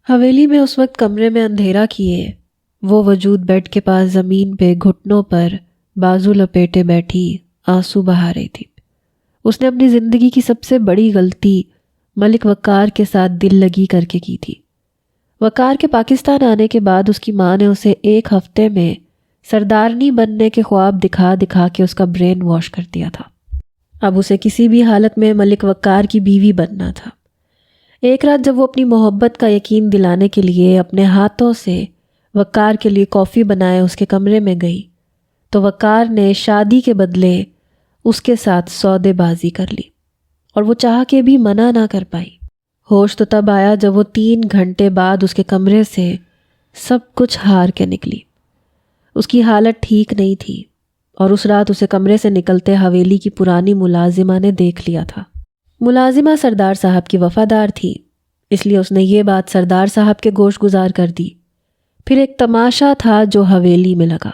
حویلی میں اس وقت کمرے میں اندھیرا کیے وہ وجود بیڈ کے پاس زمین پہ گھٹنوں پر بازو لپیٹے بیٹھی آنسو بہا رہی تھی۔ اس نے اپنی زندگی کی سب سے بڑی غلطی ملک وقار کے ساتھ دل لگی کر کے کی تھی۔ وقار کے پاکستان آنے کے بعد اس کی ماں نے اسے ایک ہفتے میں سردارنی بننے کے خواب دکھا دکھا کے اس کا برین واش کر دیا تھا۔ اب اسے کسی بھی حالت میں ملک وقار کی بیوی بننا تھا۔ ایک رات جب وہ اپنی محبت کا یقین دلانے کے لیے اپنے ہاتھوں سے وقار کے لیے کافی بنائے اس کے کمرے میں گئی تو وقار نے شادی کے بدلے اس کے ساتھ سودے بازی کر لی اور وہ چاہ کے بھی منع نہ کر پائی۔ ہوش تو تب آیا جب وہ 3 گھنٹے بعد اس کے کمرے سے سب کچھ ہار کے نکلی۔ اس کی حالت ٹھیک نہیں تھی اور اس رات اسے کمرے سے نکلتے حویلی کی پرانی ملازمہ نے دیکھ لیا تھا۔ ملازمہ سردار صاحب کی وفادار تھی، اس لیے اس نے یہ بات سردار صاحب کے گوش گزار کر دی۔ پھر ایک تماشا تھا جو حویلی میں لگا۔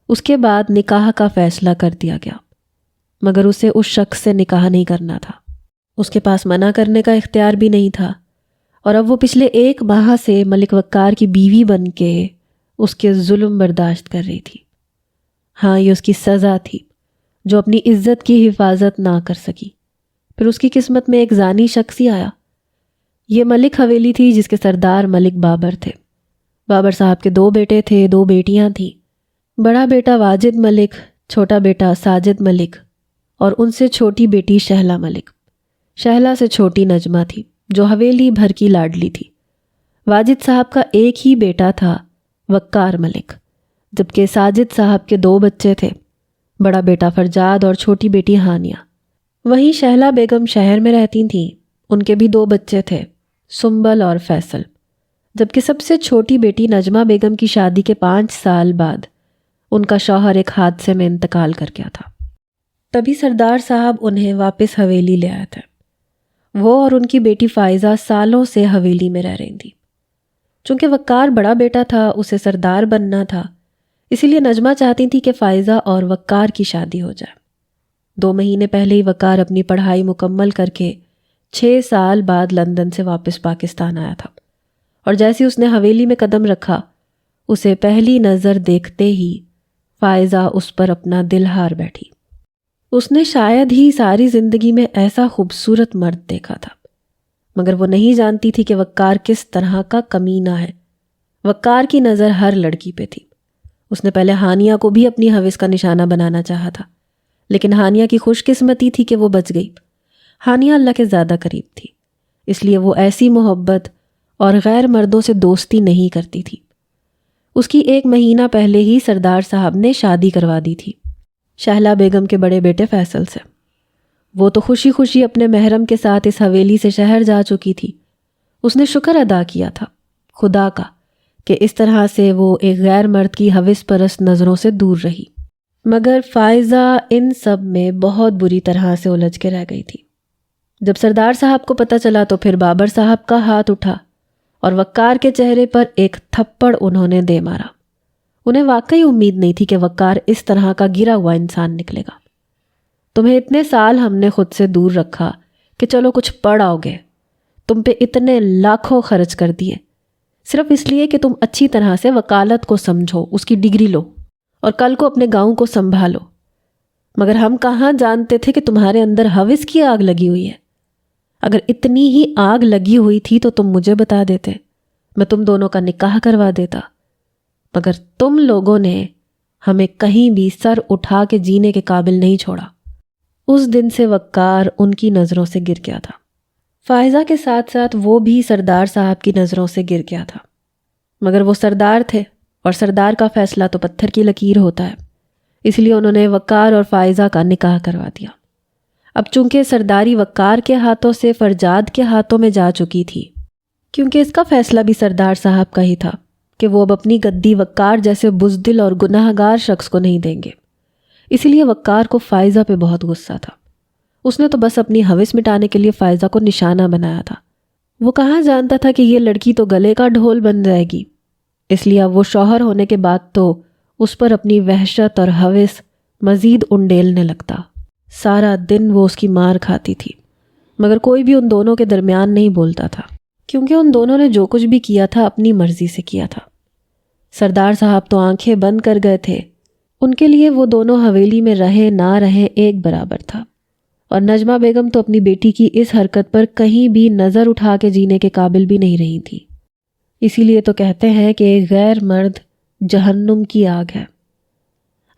اس کے بعد نکاح کا فیصلہ کر دیا گیا، مگر اسے اس شخص سے نکاح نہیں کرنا تھا۔ اس کے پاس منع کرنے کا اختیار بھی نہیں تھا، اور اب وہ پچھلے 1 ماہ سے ملک وقار کی بیوی بن کے اس کے ظلم برداشت کر رہی تھی۔ ہاں، یہ اس کی سزا تھی جو اپنی عزت کی حفاظت نہ کر سکی۔ پھر اس کی قسمت میں ایک زانی شخص ہی آیا۔ یہ ملک حویلی تھی جس کے سردار ملک بابر تھے۔ بابر صاحب کے 2 بیٹے تھے، 2 بیٹیاں تھیں۔ بڑا بیٹا واجد ملک، چھوٹا بیٹا ساجد ملک، اور ان سے چھوٹی بیٹی شہلا ملک۔ شہلا سے چھوٹی نجمہ تھی جو حویلی بھر کی لاڈلی تھی۔ واجد صاحب کا ایک ہی بیٹا تھا وقار ملک، جبکہ ساجد صاحب کے 2 بچے تھے، بڑا بیٹا فرجاد اور چھوٹی بیٹی ہانیہ۔ وہیں شہلا بیگم شہر میں رہتی تھیں، ان کے بھی 2 بچے تھے، سنبل اور فیصل، جبکہ سب سے چھوٹی بیٹی نجمہ بیگم کی شادی کے 5 سال بعد ان کا شوہر ایک حادثے میں انتقال کر گیا تھا۔ تبھی سردار صاحب انہیں واپس حویلی لے آئے تھے۔ وہ اور ان کی بیٹی فائزہ سالوں سے حویلی میں رہ رہی تھی۔ چونکہ وقار بڑا بیٹا تھا، اسے سردار بننا تھا، اسی لیے نجمہ چاہتی تھی کہ فائزہ اور وقار کی شادی ہو جائے۔ 2 مہینے پہلے ہی وقار اپنی پڑھائی مکمل کر کے 6 سال بعد لندن سے واپس پاکستان آیا تھا، اور جیسے اس نے حویلی میں قدم رکھا، اسے پہلی نظر دیکھتے ہی فائزہ اس پر اپنا دل ہار بیٹھی۔ اس نے شاید ہی ساری زندگی میں ایسا خوبصورت مرد دیکھا تھا، مگر وہ نہیں جانتی تھی کہ وقار کس طرح کا کمینہ ہے۔ وقار کی نظر ہر لڑکی پہ تھی۔ اس نے پہلے ہانیہ کو بھی اپنی ہوس کا نشانہ بنانا چاہا تھا، لیکن ہانیہ کی خوش قسمتی تھی کہ وہ بچ گئی۔ ہانیہ اللہ کے زیادہ قریب تھی، اس لیے وہ ایسی محبت اور غیر مردوں سے دوستی نہیں کرتی تھی۔ اس کی 1 مہینہ پہلے ہی سردار صاحب نے شادی کروا دی تھی شہلا بیگم کے بڑے بیٹے فیصل سے۔ وہ تو خوشی خوشی اپنے محرم کے ساتھ اس حویلی سے شہر جا چکی تھی۔ اس نے شکر ادا کیا تھا خدا کا کہ اس طرح سے وہ ایک غیر مرد کی ہوس پرست نظروں سے دور رہی، مگر فائزہ ان سب میں بہت بری طرح سے الجھ کے رہ گئی تھی۔ جب سردار صاحب کو پتہ چلا تو پھر بابر صاحب کا ہاتھ اٹھا اور وقار کے چہرے پر ایک تھپڑ انہوں نے دے مارا۔ انہیں واقعی امید نہیں تھی کہ وقار اس طرح کا گرا ہوا انسان نکلے گا۔ تمہیں اتنے سال ہم نے خود سے دور رکھا کہ چلو کچھ پڑھ آؤ گے، تم پہ اتنے لاکھوں خرچ کر دیے صرف اس لیے کہ تم اچھی طرح سے وکالت کو سمجھو، اس کی ڈگری لو اور کل کو اپنے گاؤں کو سنبھالو، مگر ہم کہاں جانتے تھے کہ تمہارے اندر ہوس کی آگ لگی ہوئی ہے۔ اگر اتنی ہی آگ لگی ہوئی تھی تو تم مجھے بتا دیتے، میں تم دونوں کا نکاح کروا دیتا، مگر تم لوگوں نے ہمیں کہیں بھی سر اٹھا کے جینے کے قابل نہیں چھوڑا۔ اس دن سے وقار ان کی نظروں سے گر گیا تھا۔ فائزہ کے ساتھ ساتھ وہ بھی سردار صاحب کی نظروں سے گر گیا تھا، مگر وہ سردار تھے اور سردار کا فیصلہ تو پتھر کی لکیر ہوتا ہے، اس لیے انہوں نے وقار اور فائزہ کا نکاح کروا دیا۔ اب چونکہ سرداری وقار کے ہاتھوں سے فرجاد کے ہاتھوں میں جا چکی تھی، کیونکہ اس کا فیصلہ بھی سردار صاحب کا ہی تھا کہ وہ اب اپنی گدی وقار جیسے بزدل اور گناہ گار شخص کو نہیں دیں گے، اسی لیے وقار کو فائزہ پہ بہت غصہ تھا۔ اس نے تو بس اپنی ہوس مٹانے کے لیے فائزہ کو نشانہ بنایا تھا۔ وہ کہاں جانتا تھا کہ یہ لڑکی تو گلے کا ڈھول بن جائے گی، اس لیے اب وہ شوہر ہونے کے بعد تو اس پر اپنی وحشت اور ہوس مزید انڈیلنے لگتا۔ سارا دن وہ اس کی مار کھاتی تھی، مگر کوئی بھی ان دونوں کے درمیان نہیں بولتا تھا، کیونکہ ان دونوں نے جو کچھ بھی کیا تھا اپنی مرضی سے کیا تھا۔ سردار صاحب تو آنکھیں بند کر گئے تھے، ان کے لیے وہ دونوں حویلی میں رہے نہ رہے ایک برابر تھا، اور نجمہ بیگم تو اپنی بیٹی کی اس حرکت پر کہیں بھی نظر اٹھا کے جینے کے قابل بھی نہیں رہی تھی۔ اسی لیے تو کہتے ہیں کہ ایک غیر مرد جہنم کی آگ ہے۔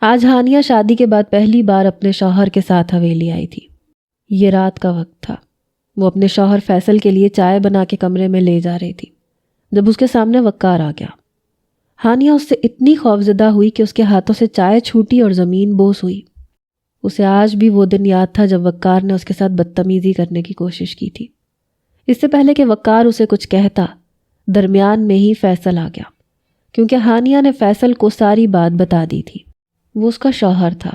آج ہانیہ شادی کے بعد پہلی بار اپنے شوہر کے ساتھ حویلی آئی تھی۔ یہ رات کا وقت تھا، وہ اپنے شوہر فیصل کے لیے چائے بنا کے کمرے میں لے جا رہی تھی جب اس کے سامنے وقار آ گیا۔ ہانیہ اس سے اتنی خوفزدہ ہوئی کہ اس کے ہاتھوں سے چائے چھوٹی اور زمین بوس ہوئی۔ اسے آج بھی وہ دن یاد تھا جب وقار نے اس کے ساتھ بدتمیزی کرنے کی کوشش کی تھی۔ اس سے پہلے کہ وقار اسے کچھ کہتا، درمیان میں ہی فیصل آ گیا، کیونکہ ہانیہ نے فیصل کو ساری بات بتا دی تھی۔ وہ اس کا شوہر تھا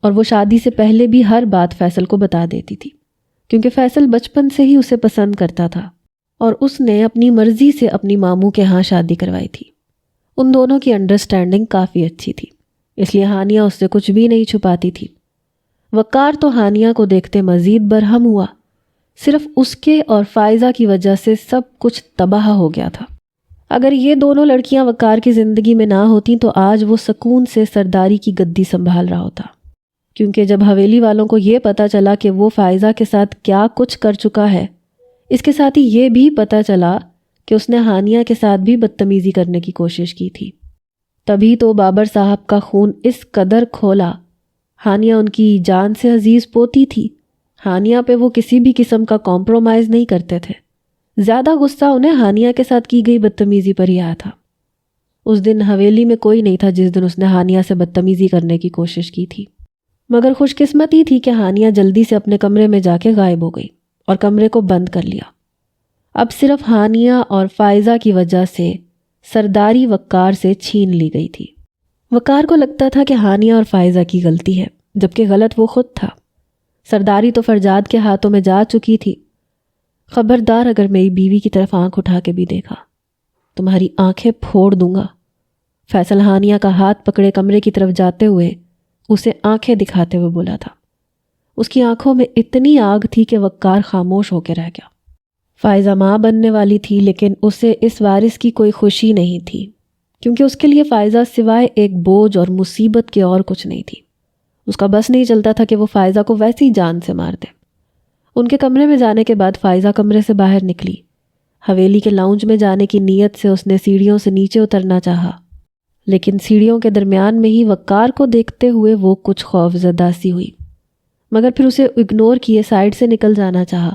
اور وہ شادی سے پہلے بھی ہر بات فیصل کو بتا دیتی تھی، کیونکہ فیصل بچپن سے ہی اسے پسند کرتا تھا اور اس نے اپنی مرضی سے اپنی ماموں کے ہاں شادی کروائی تھی۔ ان دونوں کی انڈرسٹینڈنگ کافی اچھی تھی، اس لیے ہانیہ اس سے کچھ بھی نہیں چھپاتی تھی۔ وقار تو ہانیہ کو دیکھتے مزید برہم ہوا، صرف اس کے اور فائزہ کی وجہ سے سب کچھ تباہ ہو گیا تھا۔ اگر یہ دونوں لڑکیاں وقار کی زندگی میں نہ ہوتیں تو آج وہ سکون سے سرداری کی گدی سنبھال رہا ہوتا، کیونکہ جب حویلی والوں کو یہ پتہ چلا کہ وہ فائزہ کے ساتھ کیا کچھ کر چکا ہے، اس کے ساتھ ہی یہ بھی پتہ چلا کہ اس نے ہانیہ کے ساتھ بھی بدتمیزی کرنے کی کوشش کی تھی۔ تبھی تو بابر صاحب کا خون اس قدر کھولا۔ ہانیہ ان کی جان سے عزیز پوتی تھی، ہانیہ پہ وہ کسی بھی قسم کا کمپرومائز نہیں کرتے تھے۔ زیادہ غصہ انہیں ہانیہ کے ساتھ کی گئی بدتمیزی پر ہی آیا تھا۔ اس دن حویلی میں کوئی نہیں تھا جس دن اس نے ہانیہ سے بدتمیزی کرنے کی کوشش کی تھی، مگر خوش قسمتی تھی کہ ہانیہ جلدی سے اپنے کمرے میں جا کے غائب ہو گئی اور کمرے کو بند کر لیا۔ اب صرف ہانیہ اور فائزہ کی وجہ سے سرداری وقار سے چھین لی گئی تھی۔ وقار کو لگتا تھا کہ ہانیہ اور فائزہ کی غلطی ہے، جبکہ غلط وہ خود تھا۔ سرداری تو فرجاد کے ہاتھوں میں جا چکی تھی۔ خبردار اگر میری بیوی کی طرف آنکھ اٹھا کے بھی دیکھا، تمہاری آنکھیں پھوڑ دوں گا۔ فیصل ہانیہ کا ہاتھ پکڑے کمرے کی طرف جاتے ہوئے اسے آنکھیں دکھاتے ہوئے بولا تھا۔ اس کی آنکھوں میں اتنی آگ تھی کہ وقار خاموش ہو کے رہ گیا۔ فائزہ ماں بننے والی تھی، لیکن اسے اس وارث کی کوئی خوشی نہیں تھی، کیونکہ اس کے لیے فائزہ سوائے ایک بوجھ اور مصیبت کے اور کچھ نہیں تھی۔ اس کا بس نہیں چلتا تھا کہ وہ فائزہ کو ویسی جان سے مار دے۔ ان کے کمرے میں جانے کے بعد فائزہ کمرے سے باہر نکلی۔ حویلی کے لاؤنج میں جانے کی نیت سے اس نے سیڑھیوں سے نیچے اترنا چاہا، لیکن سیڑھیوں کے درمیان میں ہی وقار کو دیکھتے ہوئے وہ کچھ خوفزدہ سی ہوئی، مگر پھر اسے اگنور کیے سائڈ سے نکل جانا چاہا،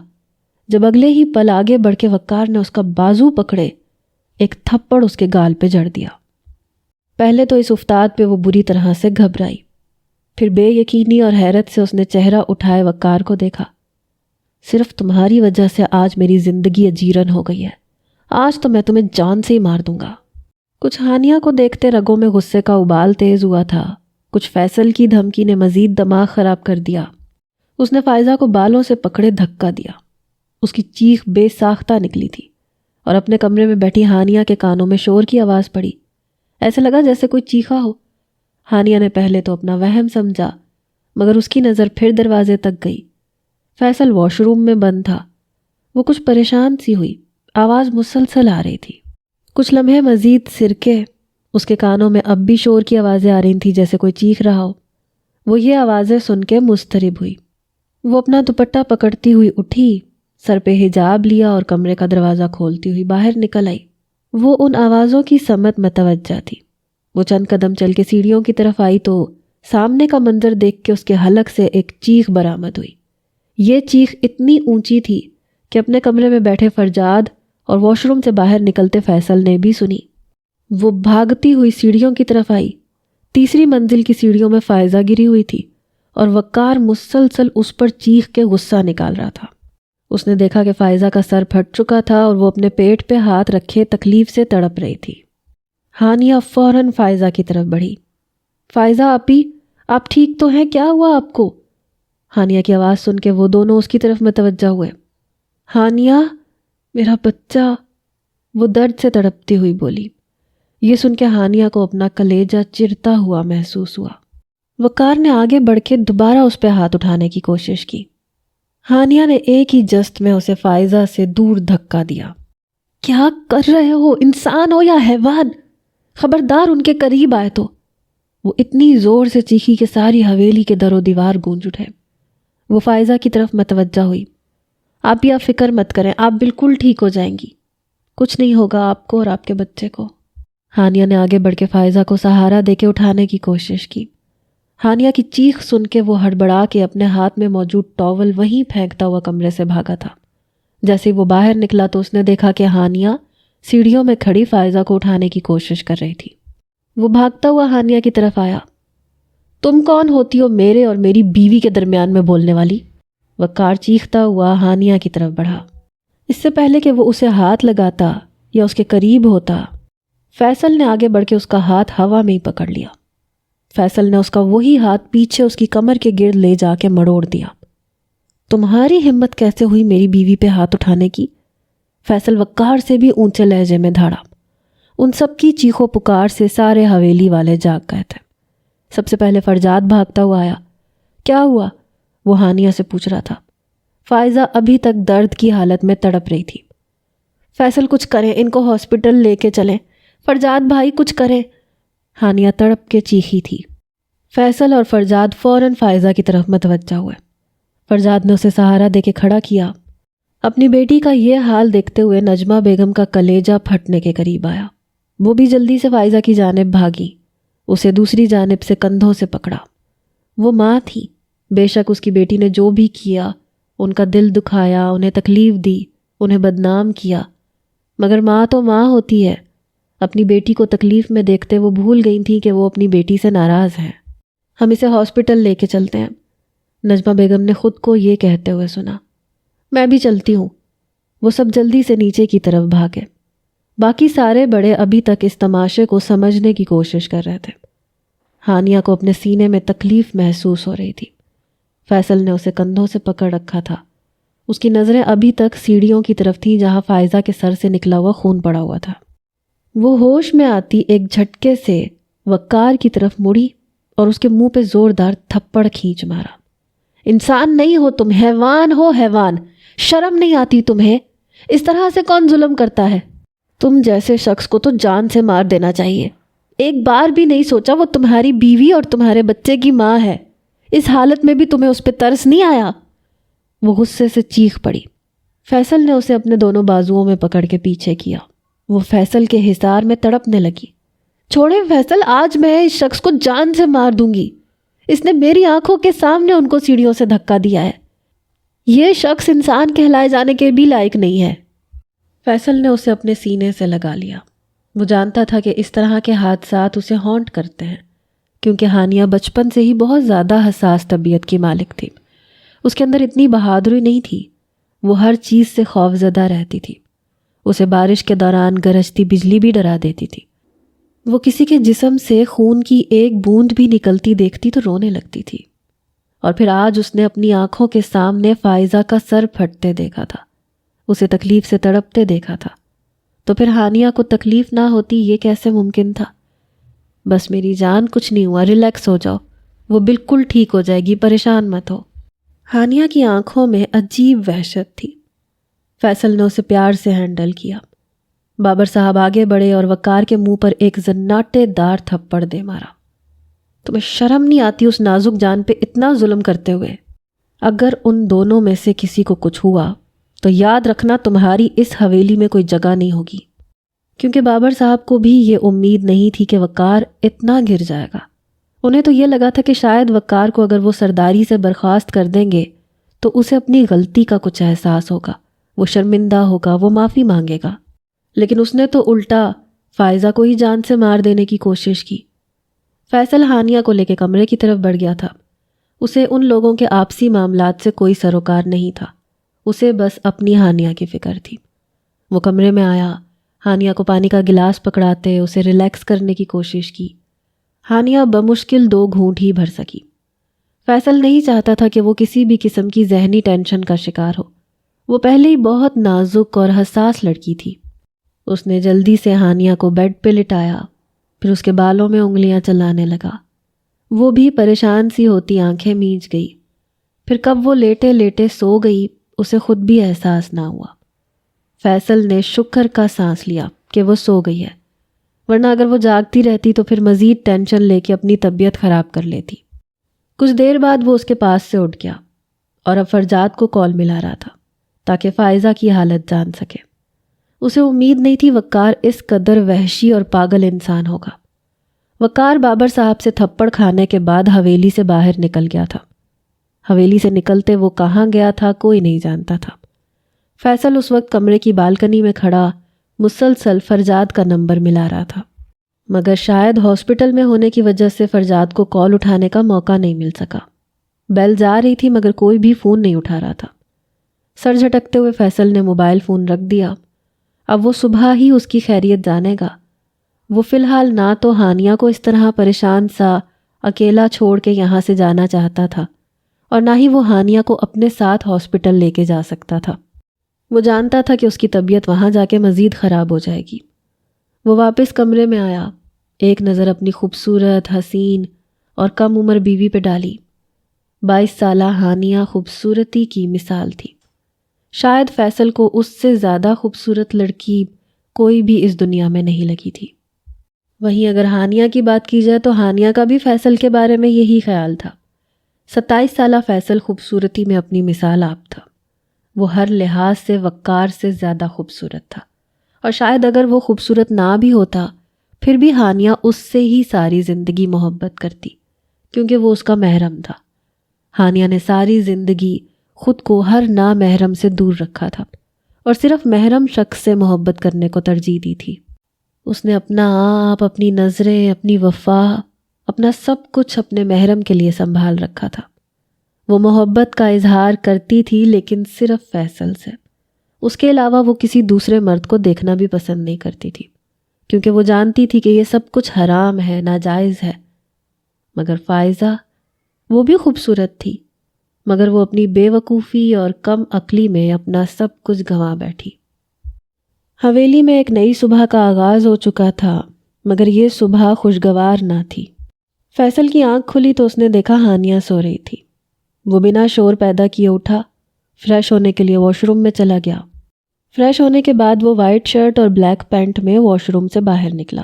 جب اگلے ہی پل آگے بڑھ کے وقار نے اس کا بازو پکڑے ایک تھپڑ اس کے گال پہ جڑ دیا۔ پہلے تو اس افتاد پہ وہ بری طرح سے گھبرائی، پھر بے یقینی اور حیرت سے اس نے چہرہ اٹھائے وقار کو دیکھا۔ صرف تمہاری وجہ سے آج میری زندگی اجیرن ہو گئی ہے، آج تو میں تمہیں جان سے ہی مار دوں گا۔ کچھ ہانیہ کو دیکھتے رگوں میں غصے کا ابال تیز ہوا تھا، کچھ فیصل کی دھمکی نے مزید دماغ خراب کر دیا۔ اس نے فائزہ کو بالوں سے پکڑے دھکا دیا۔ اس کی چیخ بے ساختہ نکلی تھی اور اپنے کمرے میں بیٹھی ہانیہ کے کانوں میں شور کی آواز پڑی۔ ایسے لگا جیسے کوئی چیخا ہو۔ ہانیہ نے پہلے تو اپنا وہم سمجھا، مگر اس کی نظر پھر دروازے تک گئی۔ فیصل واش روم میں بند تھا۔ وہ کچھ پریشان سی ہوئی، آواز مسلسل آ رہی تھی۔ کچھ لمحے مزید سرکے، اس کے کانوں میں اب بھی شور کی آوازیں آ رہی تھیں جیسے کوئی چیخ رہا ہو۔ وہ یہ آوازیں سن کے مضطرب ہوئی۔ وہ اپنا دوپٹہ پکڑتی ہوئی اٹھی، سر پہ حجاب لیا اور کمرے کا دروازہ کھولتی ہوئی باہر نکل آئی۔ وہ ان آوازوں کی سمت متوجہ تھی۔ وہ چند قدم چل کے سیڑھیوں کی طرف آئی تو سامنے کا منظر دیکھ کے اس کے حلق سے ایک چیخ برآمد ہوئی۔ یہ چیخ اتنی اونچی تھی کہ اپنے کمرے میں بیٹھے فرجاد اور واش روم سے باہر نکلتے فیصل نے بھی سنی۔ وہ بھاگتی ہوئی سیڑھیوں کی طرف آئی۔ تیسری منزل کی سیڑھیوں میں فائزہ گری ہوئی تھی اور وقار مسلسل اس پر چیخ کے غصہ نکال رہا تھا۔ اس نے دیکھا کہ فائزہ کا سر پھٹ چکا تھا اور وہ اپنے پیٹ پہ ہاتھ رکھے تکلیف سے تڑپ رہی تھی۔ ہانیہ فوراً فائزہ کی طرف بڑھی۔ فائزہ آپی، آپ ٹھیک تو ہیں؟ کیا ہوا آپ کو؟ ہانیہ کی آواز سن کے وہ دونوں اس کی طرف متوجہ ہوئے۔ ہانیہ، میرا بچہ، وہ درد سے تڑپتی ہوئی بولی۔ یہ سن کے ہانیہ کو اپنا کلیجہ چرتا ہوا محسوس ہوا۔ وقار نے آگے بڑھ کے دوبارہ اس پہ ہاتھ اٹھانے کی کوشش کی۔ ہانیہ نے ایک ہی جست میں اسے فائزہ سے دور دھکا دیا۔ کیا کر رہے ہو؟ انسان ہو یا حیوان؟ خبردار ان کے قریب آئے تو۔ وہ اتنی زور سے چیخی کہ ساری حویلی کے در و دیوار گونج اٹھے۔ وہ فائزہ کی طرف متوجہ ہوئی۔ آپ یا فکر مت کریں، آپ بالکل ٹھیک ہو جائیں گی، کچھ نہیں ہوگا آپ کو اور آپ کے بچے کو۔ ہانیہ نے آگے بڑھ کے فائزہ کو سہارا دے کے اٹھانے کی کوشش کی۔ ہانیہ کی چیخ سن کے وہ ہڑبڑا کے اپنے ہاتھ میں موجود ٹاول وہیں پھینکتا ہوا کمرے سے بھاگا تھا۔ جیسے وہ باہر نکلا تو اس نے دیکھا کہ ہانیہ سیڑھیوں میں کھڑی فائزہ کو اٹھانے کی کوشش کر رہی تھی۔ وہ بھاگتا ہوا ہانیہ کی طرف آیا۔ تم کون ہوتی ہو میرے اور میری بیوی کے درمیان میں بولنے والی؟ وقار چیختا ہوا ہانیہ کی طرف بڑھا۔ اس سے پہلے کہ وہ اسے ہاتھ لگاتا یا اس کے قریب ہوتا، فیصل نے آگے بڑھ کے اس کا ہاتھ ہوا میں ہی پکڑ لیا۔ فیصل نے اس کا وہی ہاتھ پیچھے اس کی کمر کے گرد لے جا کے مڑوڑ دیا۔ تمہاری ہمت کیسے ہوئی میری بیوی پہ ہاتھ اٹھانے کی؟ فیصل وقار سے بھی اونچے لہجے میں دھاڑا۔ ان سب کی چیخو پکار سے سارے حویلی والے جاگ گئے تھے۔ سب سے پہلے فرجاد بھاگتا ہوا آیا۔ کیا ہوا؟ وہ ہانیہ سے پوچھ رہا تھا۔ فائزہ ابھی تک درد کی حالت میں تڑپ رہی تھی۔ فیصل کچھ کریں، ان کو ہاسپٹل لے کے چلیں، فرجاد بھائی کچھ کریں، ہانیہ تڑپ کے چیخی تھی۔ فیصل اور فرجاد فوراً فائزہ کی طرف متوجہ ہوئے۔ فرجاد نے اسے سہارا دے کے کھڑا کیا۔ اپنی بیٹی کا یہ حال دیکھتے ہوئے نجمہ بیگم کا کلیجہ پھٹنے کے قریب آیا۔ وہ بھی جلدی سے فائزہ کی جانب بھاگی، اسے دوسری جانب سے کندھوں سے پکڑا۔ وہ ماں تھی، بے شک اس کی بیٹی نے جو بھی کیا، ان کا دل دکھایا، انہیں تکلیف دی، انہیں بدنام کیا، مگر ماں تو ماں ہوتی ہے۔ اپنی بیٹی کو تکلیف میں دیکھتے وہ بھول گئی تھیں کہ وہ اپنی بیٹی سے ناراض ہیں۔ ہم اسے ہاسپٹل لے کے چلتے ہیں، نجمہ بیگم نے خود کو یہ کہتے ہوئے سنا۔ میں بھی چلتی ہوں۔ وہ سب جلدی سے نیچے کی طرف بھاگے۔ باقی سارے بڑے ابھی تک اس تماشے کو سمجھنے کی کوشش کر رہے تھے۔ ہانیہ کو اپنے سینے میں تکلیف محسوس ہو رہی تھی۔ فیصل نے اسے کندھوں سے پکڑ رکھا تھا۔ اس کی نظریں ابھی تک سیڑھیوں کی طرف تھیں جہاں فائزہ کے سر سے نکلا ہوا خون پڑا ہوا تھا۔ وہ ہوش میں آتی ایک جھٹکے سے وقار کی طرف مڑی اور اس کے منہ پہ زوردار تھپڑ کھینچ مارا۔ انسان نہیں ہو تم، حیوان ہو حیوان، شرم نہیں آتی تمہیں؟ اس طرح سے کون ظلم کرتا ہے؟ تم جیسے شخص کو تو جان سے مار دینا چاہیے۔ ایک بار بھی نہیں سوچا وہ تمہاری بیوی اور تمہارے بچے کی ماں ہے، اس حالت میں بھی تمہیں اس پہ ترس نہیں آیا؟ وہ غصے سے چیخ پڑی۔ فیصل نے اسے اپنے دونوں بازوؤں میں پکڑ کے پیچھے کیا۔ وہ فیصل کے حصار میں تڑپنے لگی۔ چھوڑے فیصل، آج میں اس شخص کو جان سے مار دوں گی۔ اس نے میری آنکھوں کے سامنے ان کو سیڑھیوں سے دھکا دیا ہے۔ یہ شخص انسان کہلائے جانے کے بھی لائق نہیں ہے۔ فیصل نے اسے اپنے سینے سے لگا لیا۔ وہ جانتا تھا کہ اس طرح کے حادثات اسے ہانٹ کرتے ہیں، کیونکہ ہانیہ بچپن سے ہی بہت زیادہ حساس طبیعت کی مالک تھی۔ اس کے اندر اتنی بہادری نہیں تھی، وہ ہر چیز سے خوف زدہ رہتی تھی۔ اسے بارش کے دوران گرجتی بجلی بھی ڈرا دیتی تھی۔ وہ کسی کے جسم سے خون کی ایک بوند بھی نکلتی دیکھتی تو رونے لگتی تھی۔ اور پھر آج اس نے اپنی آنکھوں کے سامنے فائزہ کا سر پھٹتے دیکھا تھا، اسے تکلیف سے تڑپتے دیکھا تھا۔ تو پھر ہانیہ کو تکلیف نہ ہوتی یہ کیسے ممکن تھا؟ بس میری جان، کچھ نہیں ہوا، ریلیکس ہو جاؤ، وہ بالکل ٹھیک ہو جائے گی، پریشان مت ہو۔ ہانیہ کی آنکھوں میں عجیب وحشت تھی۔ فیصل نے اسے پیار سے ہینڈل کیا۔ بابر صاحب آگے بڑھے اور وقار کے منہ پر ایک زناٹے دار تھپڑ دے مارا۔ تمہیں شرم نہیں آتی اس نازک جان پہ اتنا ظلم کرتے ہوئے؟ اگر ان دونوں میں سے کسی کو کچھ ہوا تو یاد رکھنا تمہاری اس حویلی میں کوئی جگہ نہیں ہوگی۔ کیونکہ بابر صاحب کو بھی یہ امید نہیں تھی کہ وقار اتنا گر جائے گا۔ انہیں تو یہ لگا تھا کہ شاید وقار کو اگر وہ سرداری سے برخاست کر دیں گے تو اسے اپنی غلطی کا کچھ احساس ہوگا، وہ شرمندہ ہوگا، وہ معافی مانگے گا۔ لیکن اس نے تو الٹا فائزہ کو ہی جان سے مار دینے کی کوشش کی۔ فیصل ہانیہ کو لے کے کمرے کی طرف بڑھ گیا تھا۔ اسے ان لوگوں کے آپسی معاملات سے کوئی سروکار نہیں تھا، اسے بس اپنی ہانیہ کی فکر تھی۔ وہ کمرے میں آیا، ہانیہ کو پانی کا گلاس پکڑاتے اسے ریلیکس کرنے کی کوشش کی۔ ہانیہ بمشکل 2 گھونٹ ہی بھر سکی۔ فیصل نہیں چاہتا تھا کہ وہ کسی بھی قسم کی ذہنی ٹینشن کا شکار ہو۔ وہ پہلے ہی بہت نازک اور حساس لڑکی تھی۔ اس نے جلدی سے ہانیہ کو بیڈ پہ لٹایا، پھر اس کے بالوں میں انگلیاں چلانے لگا۔ وہ بھی پریشان سی ہوتی آنکھیں میچ گئی۔ پھر کب وہ لیٹے لیٹے سو گئی اسے خود بھی احساس نہ ہوا۔ فیصل نے شکر کا سانس لیا کہ وہ سو گئی ہے، ورنہ اگر وہ جاگتی رہتی تو پھر مزید ٹینشن لے کے اپنی طبیعت خراب کر لیتی۔ کچھ دیر بعد وہ اس کے پاس سے اٹھ گیا اور اب فرجاد کو کال ملا رہا تھا تاکہ فائزہ کی حالت جان سکے۔ اسے امید نہیں تھی وقار اس قدر وحشی اور پاگل انسان ہوگا۔ وقار بابر صاحب سے تھپڑ کھانے کے بعد حویلی سے باہر نکل گیا تھا۔ حویلی سے نکلتے وہ کہاں گیا تھا کوئی نہیں جانتا تھا۔ فیصل اس وقت کمرے کی بالکنی میں کھڑا مسلسل فرجاد کا نمبر ملا رہا تھا، مگر شاید ہاسپٹل میں ہونے کی وجہ سے فرجاد کو کال اٹھانے کا موقع نہیں مل سکا۔ بیل جا رہی تھی مگر کوئی بھی فون نہیں اٹھا رہا تھا۔ سر جھٹکتے ہوئے فیصل نے موبائل فون رکھ دیا۔ اب وہ صبح ہی اس کی خیریت جانے گا۔ وہ فی الحال نہ تو ہانیہ کو اس طرح پریشان سا اکیلا چھوڑ کے یہاں سے جانا چاہتا تھا اور نہ ہی وہ ہانیہ کو اپنے ساتھ ہاسپٹل لے کے جا سکتا تھا۔ وہ جانتا تھا کہ اس کی طبیعت وہاں جا کے مزید خراب ہو جائے گی۔ وہ واپس کمرے میں آیا، ایک نظر اپنی خوبصورت، حسین اور کم عمر بیوی پہ ڈالی۔ 22 سالہ ہانیہ خوبصورتی کی مثال تھی۔ شاید فیصل کو اس سے زیادہ خوبصورت لڑکی کوئی بھی اس دنیا میں نہیں لگی تھی۔ وہیں اگر ہانیہ کی بات کی جائے تو ہانیہ کا بھی فیصل کے بارے میں یہی خیال تھا۔ 27 سالہ فیصل خوبصورتی میں اپنی مثال آپ تھا۔ وہ ہر لحاظ سے وقار سے زیادہ خوبصورت تھا، اور شاید اگر وہ خوبصورت نہ بھی ہوتا پھر بھی ہانیہ اس سے ہی ساری زندگی محبت کرتی، کیونکہ وہ اس کا محرم تھا۔ ہانیہ نے ساری زندگی خود کو ہر نامحرم سے دور رکھا تھا اور صرف محرم شخص سے محبت کرنے کو ترجیح دی تھی۔ اس نے اپنا آپ، اپنی نظریں، اپنی وفا، اپنا سب کچھ اپنے محرم کے لیے سنبھال رکھا تھا۔ وہ محبت کا اظہار کرتی تھی لیکن صرف فیصل سے۔ اس کے علاوہ وہ کسی دوسرے مرد کو دیکھنا بھی پسند نہیں کرتی تھی، کیونکہ وہ جانتی تھی کہ یہ سب کچھ حرام ہے، ناجائز ہے۔ مگر فائزہ، وہ بھی خوبصورت تھی، مگر وہ اپنی بے وقوفی اور کم عقلی میں اپنا سب کچھ گنوا بیٹھی۔ حویلی میں ایک نئی صبح کا آغاز ہو چکا تھا، مگر یہ صبح خوشگوار نہ تھی۔ فیصل کی آنکھ کھلی تو اس نے دیکھا ہانیہ سو رہی تھی۔ وہ بنا شور پیدا کیے اٹھا، فریش ہونے کے لیے واش روم میں چلا گیا۔ فریش ہونے کے بعد وہ وائٹ شرٹ اور بلیک پینٹ میں واش روم سے باہر نکلا۔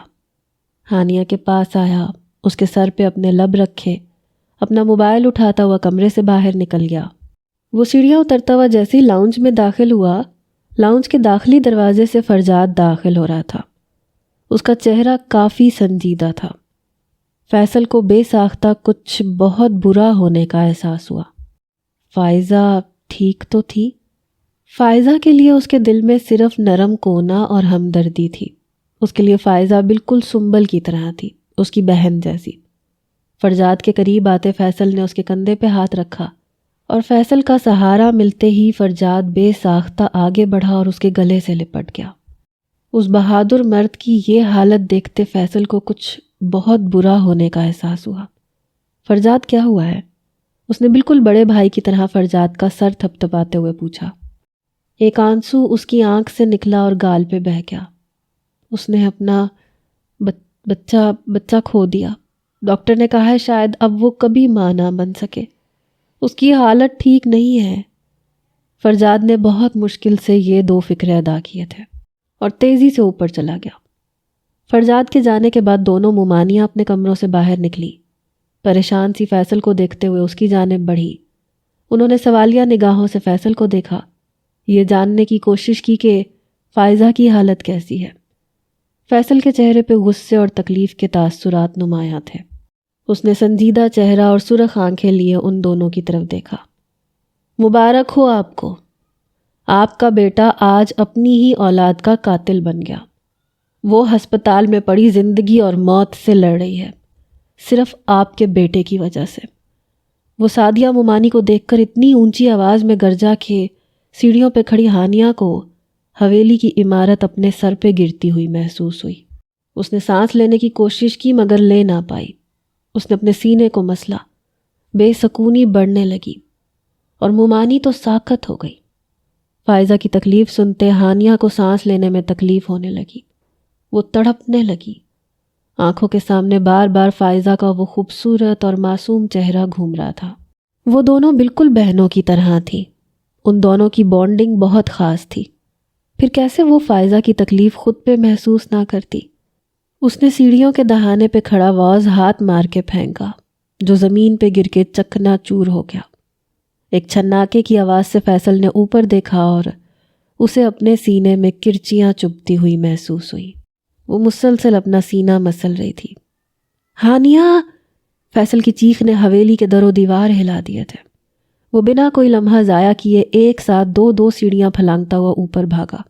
ہانیہ کے پاس آیا، اس کے سر پہ اپنے لب رکھے، اپنا موبائل اٹھاتا ہوا کمرے سے باہر نکل گیا۔ وہ سیڑھیاں اترتا ہوا جیسے ہی لاؤنج میں داخل ہوا، لاؤنج کے داخلی دروازے سے فرجاد داخل ہو رہا تھا۔ اس کا چہرہ کافی سنجیدہ تھا۔ فیصل کو بے ساختہ کچھ بہت برا ہونے کا احساس ہوا۔ فائزہ ٹھیک تو تھی؟ فائزہ کے لیے اس کے دل میں صرف نرم کونا اور ہمدردی تھی۔ اس کے لیے فائزہ بالکل سنبل کی طرح تھی، اس کی بہن جیسی۔ فرجاد کے قریب آتے فیصل نے اس کے کندھے پہ ہاتھ رکھا اور فیصل کا سہارا ملتے ہی فرجاد بے ساختہ آگے بڑھا اور اس کے گلے سے لپٹ گیا۔ اس بہادر مرد کی یہ حالت دیکھتے فیصل کو کچھ بہت برا ہونے کا احساس ہوا۔ فرجاد کیا ہوا ہے؟ اس نے بالکل بڑے بھائی کی طرح فرجاد کا سر تھپتھپاتے ہوئے پوچھا۔ ایک آنسو اس کی آنکھ سے نکلا اور گال پہ بہہ گیا۔ اس نے اپنا بچہ کھو دیا۔ ڈاکٹر نے کہا ہے شاید اب وہ کبھی ماں نہ بن سکے۔ اس کی حالت ٹھیک نہیں ہے۔ فرجاد نے بہت مشکل سے یہ 2 فکرے ادا کیے تھے اور تیزی سے اوپر چلا گیا۔ فرجاد کے جانے کے بعد دونوں ممانیاں اپنے کمروں سے باہر نکلی۔ پریشان سی فیصل کو دیکھتے ہوئے اس کی جانب بڑھی۔ انہوں نے سوالیہ نگاہوں سے فیصل کو دیکھا، یہ جاننے کی کوشش کی کہ فائزہ کی حالت کیسی ہے۔ فیصل کے چہرے پہ غصے اور تکلیف کے تاثرات نمایاں تھے۔ اس نے سنجیدہ چہرہ اور سرخ آنکھیں لیے ان دونوں کی طرف دیکھا۔ مبارک ہو آپ کو، آپ کا بیٹا آج اپنی ہی اولاد کا قاتل بن گیا۔ وہ ہسپتال میں پڑی زندگی اور موت سے لڑ رہی ہے، صرف آپ کے بیٹے کی وجہ سے۔ وہ سعدیہ ممانی کو دیکھ کر اتنی اونچی آواز میں گرجا کہ سیڑھیوں پہ کھڑی ہانیہ کو حویلی کی عمارت اپنے سر پہ گرتی ہوئی محسوس ہوئی۔ اس نے سانس لینے کی کوشش کی مگر لے نہ پائی۔ اس نے اپنے سینے کو مسلا، بے سکونی بڑھنے لگی اور ممانی تو ساکت ہو گئی۔ فائزہ کی تکلیف سنتے ہانیہ کو سانس لینے میں تکلیف ہونے لگی۔ وہ تڑپنے لگی۔ آنکھوں کے سامنے بار بار فائزہ کا وہ خوبصورت اور معصوم چہرہ گھوم رہا تھا۔ وہ دونوں بالکل بہنوں کی طرح تھیں۔ ان دونوں کی بانڈنگ بہت خاص تھی۔ پھر کیسے وہ فائزہ کی تکلیف خود پہ محسوس نہ کرتی؟ اس نے سیڑھیوں کے دہانے پہ کھڑا واز ہاتھ مار کے پھینکا جو زمین پہ گر کے چکنا چور ہو گیا۔ ایک چھناکے کی آواز سے فیصل نے اوپر دیکھا اور اسے اپنے سینے میں کرچیاں چبھتی ہوئی محسوس ہوئی۔ وہ مسلسل اپنا سینہ مسل رہی تھی۔ ہانیہ! فیصل کی چیخ نے حویلی کے در و دیوار ہلا دیے تھے۔ وہ بنا کوئی لمحہ ضائع کیے ایک ساتھ دو سیڑھیاں پھلانگتا ہوا اوپر بھاگا۔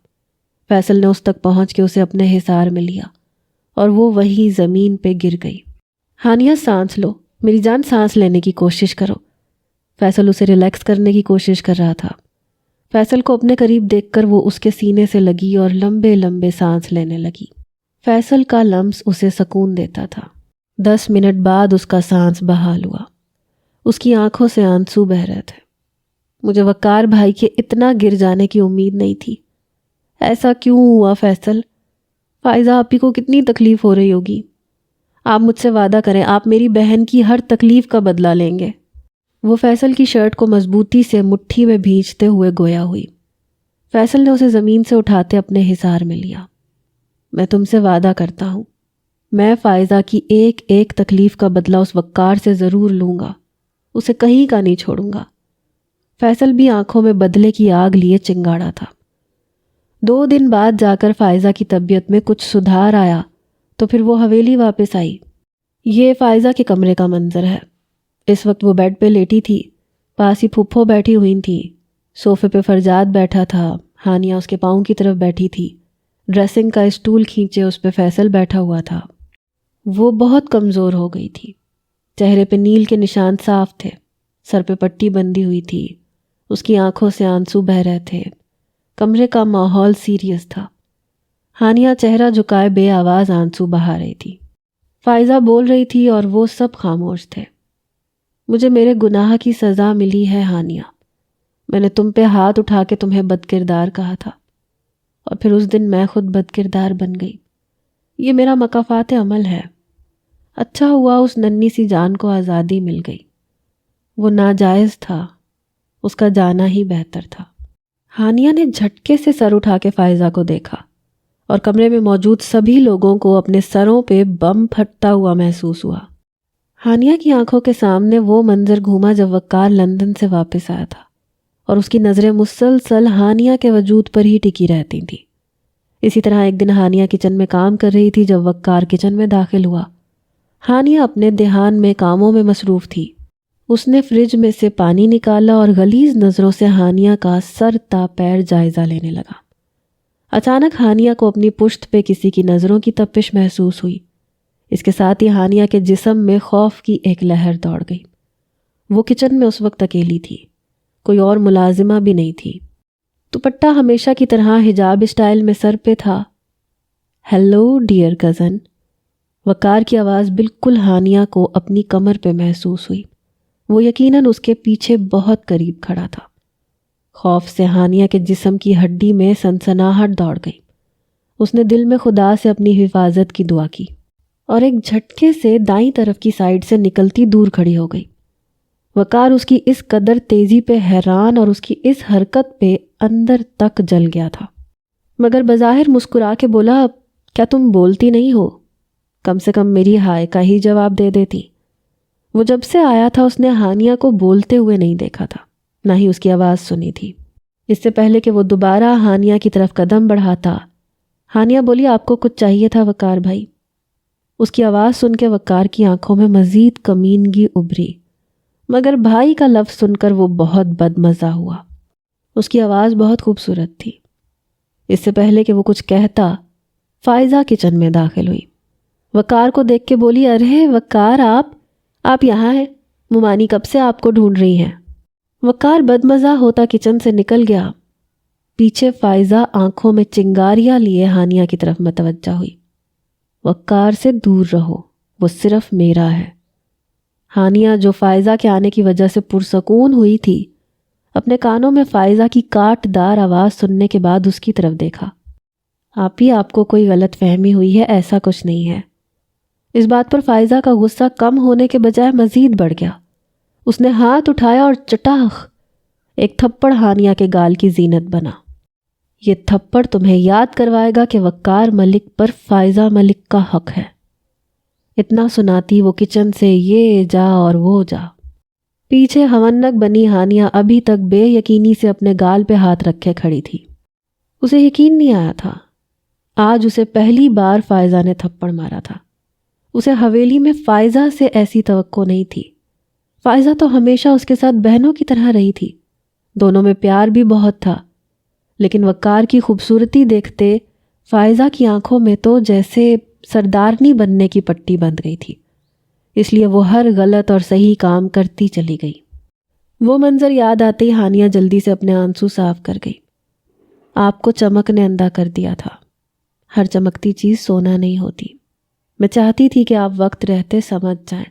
فیصل نے اس تک پہنچ کے اسے اپنے حصار میں لیا اور وہ وہی زمین پہ گر گئی۔ ہانیہ سانس لو، میری جان، سانس لینے کی کوشش کرو۔ فیصل اسے ریلیکس کرنے کی کوشش کر رہا تھا۔ فیصل کو اپنے قریب دیکھ کر وہ اس کے سینے سے لگی اور لمبے لمبے سانس لینے لگی۔ فیصل کا لمس اسے سکون دیتا تھا۔ 10 منٹ بعد اس کا سانس بحال ہوا۔ اس کی آنکھوں سے آنسو بہہ رہے تھے۔ مجھے وقار بھائی کے اتنا گر جانے کی امید نہیں تھی۔ ایسا کیوں ہوا فیصل؟ فائزہ آپی کو کتنی تکلیف ہو رہی ہوگی۔ آپ مجھ سے وعدہ کریں، آپ میری بہن کی ہر تکلیف کا بدلہ لیں گے۔ وہ فیصل کی شرٹ کو مضبوطی سے مٹھی میں بھینچتے ہوئے گویا ہوئی۔ فیصل نے اسے زمین سے اٹھاتے اپنے حصار میں لیا۔ میں تم سے وعدہ کرتا ہوں، میں فائزہ کی ایک ایک تکلیف کا بدلہ اس وقار سے ضرور لوں گا، اسے کہیں کا نہیں چھوڑوں گا۔ فیصل بھی آنکھوں میں بدلے کی آگ لیے چنگاڑا تھا۔ 2 دن بعد جا کر فائزہ کی طبیعت میں کچھ سدھار آیا تو پھر وہ حویلی واپس آئی۔ یہ فائزہ کے کمرے کا منظر ہے۔ اس وقت وہ بیڈ پہ لیٹی تھی، پاس ہی پھپھو بیٹھی ہوئی تھی، صوفے پہ فرجاد بیٹھا تھا، ہانیہ اس کے پاؤں کی طرف بیٹھی تھی، ڈریسنگ کا اسٹول کھینچے اس پہ فیصل بیٹھا ہوا تھا۔ وہ بہت کمزور ہو گئی تھی، چہرے پہ نیل کے نشان صاف تھے، سر پہ پٹی بندھی ہوئی تھی، اس کی آنکھوں سے آنسو بہہ رہے تھے۔ کمرے کا ماحول سیریس تھا۔ ہانیہ چہرہ جھکائے بے آواز آنسو بہا رہی تھی۔ فائزہ بول رہی تھی اور وہ سب خاموش تھے۔ مجھے میرے گناہ کی سزا ملی ہے ہانیہ، میں نے تم پہ ہاتھ اٹھا کے تمہیں بد کردار کہا تھا اور پھر اس دن میں خود بد کردار بن گئی۔ یہ میرا مکافات عمل ہے۔ اچھا ہوا اس ننھی سی جان کو آزادی مل گئی، وہ ناجائز تھا، اس کا جانا ہی بہتر تھا۔ ہانیہ نے جھٹکے سے سر اٹھا کے فائزہ کو دیکھا اور کمرے میں موجود سبھی لوگوں کو اپنے سروں پہ بم پھٹتا ہوا محسوس ہوا۔ ہانیہ کی آنکھوں کے سامنے وہ منظر گھوما جب وقار لندن سے واپس آیا تھا اور اس کی نظریں مسلسل ہانیہ کے وجود پر ہی ٹکی رہتی تھیں۔ اسی طرح ایک دن ہانیہ کچن میں کام کر رہی تھی جب وقار کچن میں داخل ہوا۔ ہانیہ اپنے دھیان میں کاموں میں مصروف تھی۔ اس نے فریج میں سے پانی نکالا اور غلیظ نظروں سے ہانیہ کا سر تا پیر جائزہ لینے لگا۔ اچانک ہانیہ کو اپنی پشت پہ کسی کی نظروں کی تپش محسوس ہوئی۔ اس کے ساتھ ہی ہانیہ کے جسم میں خوف کی ایک لہر دوڑ گئی۔ وہ کچن میں اس وقت اکیلی تھی، کوئی اور ملازمہ بھی نہیں تھی۔ دوپٹہ ہمیشہ کی طرح حجاب اسٹائل میں سر پہ تھا۔ ہیلو ڈیئر کزن، وقار کی آواز بالکل ہانیہ کو اپنی کمر پہ محسوس ہوئی۔ وہ یقیناً اس کے پیچھے بہت قریب کھڑا تھا۔ خوف سے ہانیہ کے جسم کی ہڈی میں سنسناہٹ دوڑ گئی۔ اس نے دل میں خدا سے اپنی حفاظت کی دعا کی اور ایک جھٹکے سے دائیں طرف کی سائیڈ سے نکلتی دور کھڑی ہو گئی۔ وقار اس کی اس قدر تیزی پہ حیران اور اس کی اس حرکت پہ اندر تک جل گیا تھا، مگر بظاہر مسکرا کے بولا، کیا تم بولتی نہیں ہو؟ کم سے کم میری ہائے کا ہی جواب دے دیتی۔ وہ جب سے آیا تھا اس نے ہانیہ کو بولتے ہوئے نہیں دیکھا تھا، نہ ہی اس کی آواز سنی تھی۔ اس سے پہلے کہ وہ دوبارہ ہانیہ کی طرف قدم بڑھاتا، ہانیہ بولی، آپ کو کچھ چاہیے تھا وقار بھائی؟ اس کی آواز سن کے وقار کی آنکھوں میں مزید کمینگی ابھری، مگر بھائی کا لفظ سن کر وہ بہت بدمزہ ہوا۔ اس کی آواز بہت خوبصورت تھی۔ اس سے پہلے کہ وہ کچھ کہتا، فائزہ کچن میں داخل ہوئی۔ وقار کو دیکھ کے بولی، ارے وقار، آپ یہاں ہیں؟ ممانی کب سے آپ کو ڈھونڈ رہی ہیں۔ وقار بدمزہ ہوتا کچن سے نکل گیا۔ پیچھے فائزہ آنکھوں میں چنگاریاں لیے ہانیہ کی طرف متوجہ ہوئی۔ وقار سے دور رہو، وہ صرف میرا ہے۔ ہانیہ جو فائزہ کے آنے کی وجہ سے پرسکون ہوئی تھی، اپنے کانوں میں فائزہ کی کاٹ دار آواز سننے کے بعد اس کی طرف دیکھا۔ آپ کو کوئی غلط فہمی ہوئی ہے، ایسا کچھ نہیں ہے۔ اس بات پر فائزہ کا غصہ کم ہونے کے بجائے مزید بڑھ گیا۔ اس نے ہاتھ اٹھایا اور چٹاخ ایک تھپڑ ہانیہ کے گال کی زینت بنا۔ یہ تھپڑ تمہیں یاد کروائے گا کہ وقار ملک پر فائزہ ملک کا حق ہے۔ اتنا سناتی وہ کچن سے یہ جا اور وہ جا۔ پیچھے ہونک بنی ہانیہ ابھی تک بے یقینی سے اپنے گال پہ ہاتھ رکھے کھڑی تھی۔ اسے یقین نہیں آیا تھا، آج اسے پہلی بار فائزہ نے تھپڑ مارا تھا۔ اسے حویلی میں فائزہ سے ایسی توقع نہیں تھی۔ فائزہ تو ہمیشہ اس کے ساتھ بہنوں کی طرح رہی تھی، دونوں میں پیار بھی بہت تھا، لیکن وقار کی خوبصورتی دیکھتے فائزہ کی آنکھوں میں تو جیسے سردارنی بننے کی پٹی بندھ گئی تھی، اس لیے وہ ہر غلط اور صحیح کام کرتی چلی گئی۔ وہ منظر یاد آتے ہی ہانیہ جلدی سے اپنے آنسو صاف کر گئی۔ آپ کو چمک نے اندھا کر دیا تھا، ہر چمکتی چیز سونا نہیں ہوتی۔ میں چاہتی تھی کہ آپ وقت رہتے سمجھ جائیں،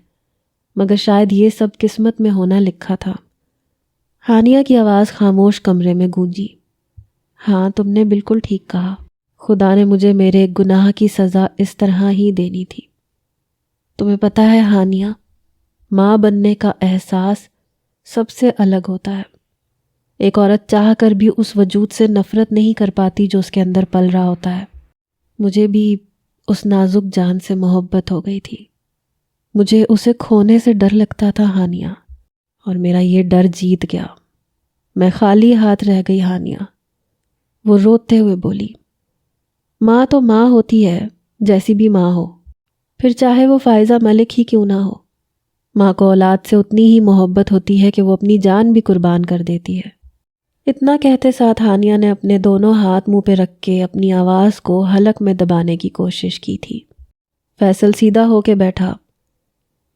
مگر شاید یہ سب قسمت میں ہونا لکھا تھا۔ ہانیہ کی آواز خاموش کمرے میں گونجی۔ ہاں، تم نے بالکل ٹھیک کہا، خدا نے مجھے میرے گناہ کی سزا اس طرح ہی دینی تھی۔ تمہیں پتہ ہے ہانیہ، ماں بننے کا احساس سب سے الگ ہوتا ہے۔ ایک عورت چاہ کر بھی اس وجود سے نفرت نہیں کر پاتی جو اس کے اندر پل رہا ہوتا ہے۔ مجھے بھی اس نازک جان سے محبت ہو گئی تھی، مجھے اسے کھونے سے ڈر لگتا تھا ہانیہ، اور میرا یہ ڈر جیت گیا۔ میں خالی ہاتھ رہ گئی ہانیہ۔ وہ روتے ہوئے بولی، ماں تو ماں ہوتی ہے، جیسی بھی ماں ہو، پھر چاہے وہ فائزہ ملک ہی کیوں نہ ہو۔ ماں کو اولاد سے اتنی ہی محبت ہوتی ہے کہ وہ اپنی جان بھی قربان کر دیتی ہے۔ اتنا کہتے ساتھ ہانیہ نے اپنے دونوں ہاتھ منہ پہ رکھ کے اپنی آواز کو حلق میں دبانے کی کوشش کی تھی۔ فیصل سیدھا ہو کے بیٹھا۔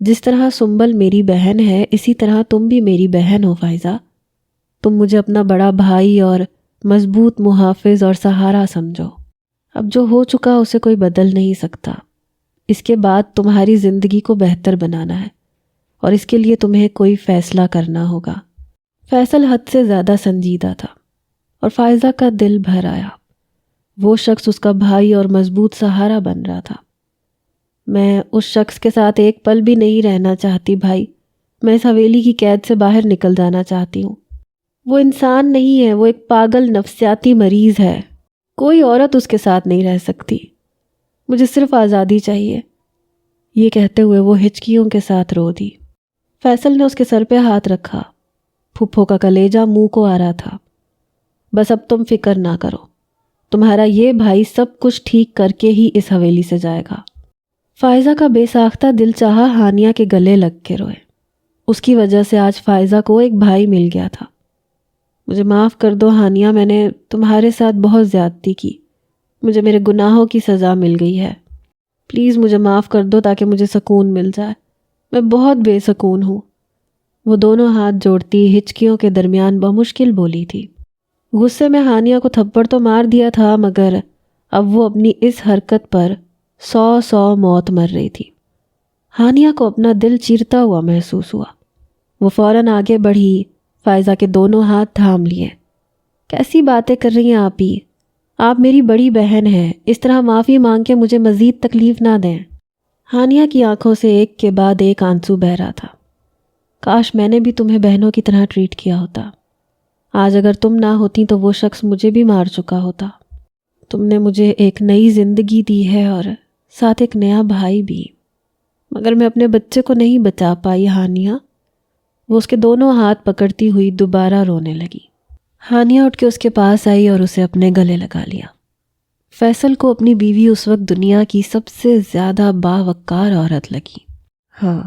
جس طرح سنبل میری بہن ہے، اسی طرح تم بھی میری بہن ہو فائزہ۔ تم مجھے اپنا بڑا بھائی اور مضبوط محافظ اور سہارا سمجھو۔ اب جو ہو چکا اسے کوئی بدل نہیں سکتا۔ اس کے بعد تمہاری زندگی کو بہتر بنانا ہے، اور اس کے لیے تمہیں کوئی فیصلہ کرنا ہوگا۔ فیصل حد سے زیادہ سنجیدہ تھا، اور فائزہ کا دل بھر آیا۔ وہ شخص اس کا بھائی اور مضبوط سہارا بن رہا تھا۔ میں اس شخص کے ساتھ ایک پل بھی نہیں رہنا چاہتی بھائی، میں اس حویلی کی قید سے باہر نکل جانا چاہتی ہوں۔ وہ انسان نہیں ہے، وہ ایک پاگل نفسیاتی مریض ہے، کوئی عورت اس کے ساتھ نہیں رہ سکتی۔ مجھے صرف آزادی چاہیے۔ یہ کہتے ہوئے وہ ہچکیوں کے ساتھ رو دی۔ فیصل نے اس کے سر پہ ہاتھ رکھا۔ پھپھو کا کلیجہ منہ کو آ رہا تھا۔ بس اب تم فکر نہ کرو، تمہارا یہ بھائی سب کچھ ٹھیک کر کے ہی اس حویلی سے جائے گا۔ فائزہ کا بے ساختہ دل چاہا ہانیہ کے گلے لگ کے روئے۔ اس کی وجہ سے آج فائزہ کو ایک بھائی مل گیا تھا۔ مجھے معاف کر دو ہانیہ، میں نے تمہارے ساتھ بہت زیادتی کی، مجھے میرے گناہوں کی سزا مل گئی ہے۔ پلیز مجھے معاف کر دو تاکہ مجھے سکون مل جائے، میں بہت بے سکون ہوں۔ وہ دونوں ہاتھ جوڑتی ہچکیوں کے درمیان بمشکل بولی تھی۔ غصے میں ہانیہ کو تھپڑ تو مار دیا تھا، مگر اب وہ اپنی اس حرکت پر 100 موت مر رہی تھی۔ ہانیہ کو اپنا دل چیرتا ہوا محسوس ہوا۔ وہ فوراً آگے بڑھی، فائزہ کے دونوں ہاتھ تھام لیے۔ کیسی باتیں کر رہی ہیں آپ ہی؟ آپ میری بڑی بہن ہیں، اس طرح معافی مانگ کے مجھے مزید تکلیف نہ دیں۔ ہانیہ کی آنکھوں سے ایک کے بعد ایک آنسو بہہ رہا تھا۔ کاش میں نے بھی تمہیں بہنوں کی طرح ٹریٹ کیا ہوتا۔ آج اگر تم نہ ہوتی تو وہ شخص مجھے بھی مار چکا ہوتا۔ تم نے مجھے ایک نئی زندگی دی ہے اور ساتھ ایک نیا بھائی بھی، مگر میں اپنے بچے کو نہیں بچا پائی ہانیہ۔ وہ اس کے دونوں ہاتھ پکڑتی ہوئی دوبارہ رونے لگی۔ ہانیہ اٹھ کے اس کے پاس آئی اور اسے اپنے گلے لگا لیا۔ فیصل کو اپنی بیوی اس وقت دنیا کی سب سے زیادہ باوقار عورت لگی۔ ہاں،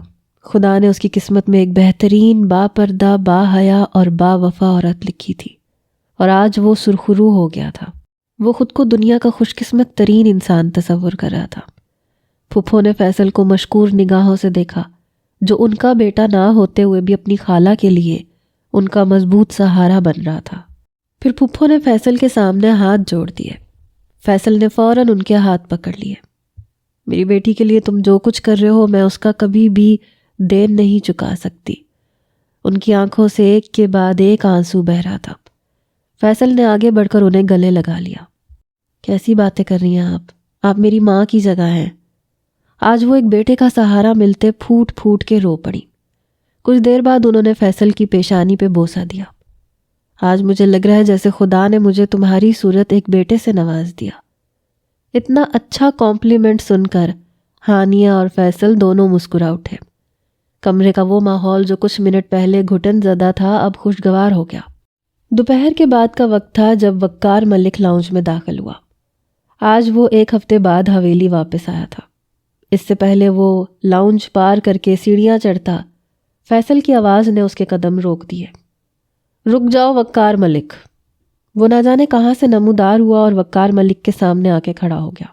خدا نے اس کی قسمت میں ایک بہترین با پردہ، با حیا اور با وفا عورت لکھی تھی، اور آج وہ سرخرو ہو گیا تھا۔ وہ خود کو دنیا کا خوش قسمت ترین انسان تصور کر رہا تھا۔ پھپھو نے فیصل کو مشکور نگاہوں سے دیکھا، جو ان کا بیٹا نہ ہوتے ہوئے بھی اپنی خالہ کے لیے ان کا مضبوط سہارا بن رہا تھا۔ پھر پھپھو نے فیصل کے سامنے ہاتھ جوڑ دیے۔ فیصل نے فوراً ان کے ہاتھ پکڑ لیے۔ میری بیٹی کے لیے تم جو کچھ کر رہے ہو، میں اس کا کبھی بھی دین نہیں چکا سکتی۔ ان کی آنکھوں سے ایک کے بعد ایک آنسو بہہ رہا تھا۔ فیصل نے آگے بڑھ کر انہیں گلے لگا لیا۔ کیسی باتیں کر رہی ہیں آپ میری ماں کی جگہ ہیں۔ آج وہ ایک بیٹے کا سہارا ملتے پھوٹ پھوٹ کے رو پڑی۔ کچھ دیر بعد انہوں نے فیصل کی پیشانی پہ بوسہ دیا۔ آج مجھے لگ رہا ہے جیسے خدا نے مجھے تمہاری صورت ایک بیٹے سے نواز دیا۔ اتنا اچھا کمپلیمنٹ سن کر ہانیہ اور فیصل دونوں مسکرا اٹھے۔ کمرے کا وہ ماحول جو کچھ منٹ پہلے گھٹن زدہ تھا اب خوشگوار ہو گیا۔ دوپہر کے بعد کا وقت تھا جب وقار ملک لاؤنج میں داخل ہوا۔ آج وہ 1 ہفتے بعد حویلی واپس آیا تھا۔ اس سے پہلے وہ لاؤنج پار کر کے سیڑھیاں چڑھتا، فیصل کی آواز نے اس کے قدم روک دیے۔ رک جاؤ وقار ملک۔ وہ نہ جانے کہاں سے نمودار ہوا اور وقار ملک کے سامنے آ کے کھڑا ہو گیا۔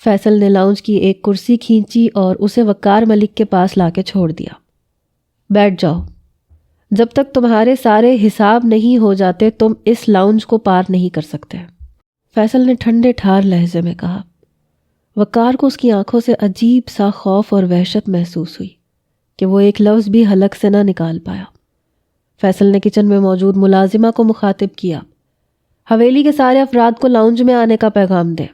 فیصل نے لاؤنج کی ایک کرسی کھینچی اور اسے وقار ملک کے پاس لا کے چھوڑ دیا۔ بیٹھ جاؤ، جب تک تمہارے سارے حساب نہیں ہو جاتے تم اس لاؤنج کو پار نہیں کر سکتے، فیصل نے ٹھنڈے ٹھار لہجے میں کہا۔ وقار کو اس کی آنکھوں سے عجیب سا خوف اور وحشت محسوس ہوئی کہ وہ ایک لفظ بھی حلق سے نہ نکال پایا۔ فیصل نے کچن میں موجود ملازمہ کو مخاطب کیا۔ حویلی کے سارے افراد کو لاؤنج میں آنے کا پیغام دیں۔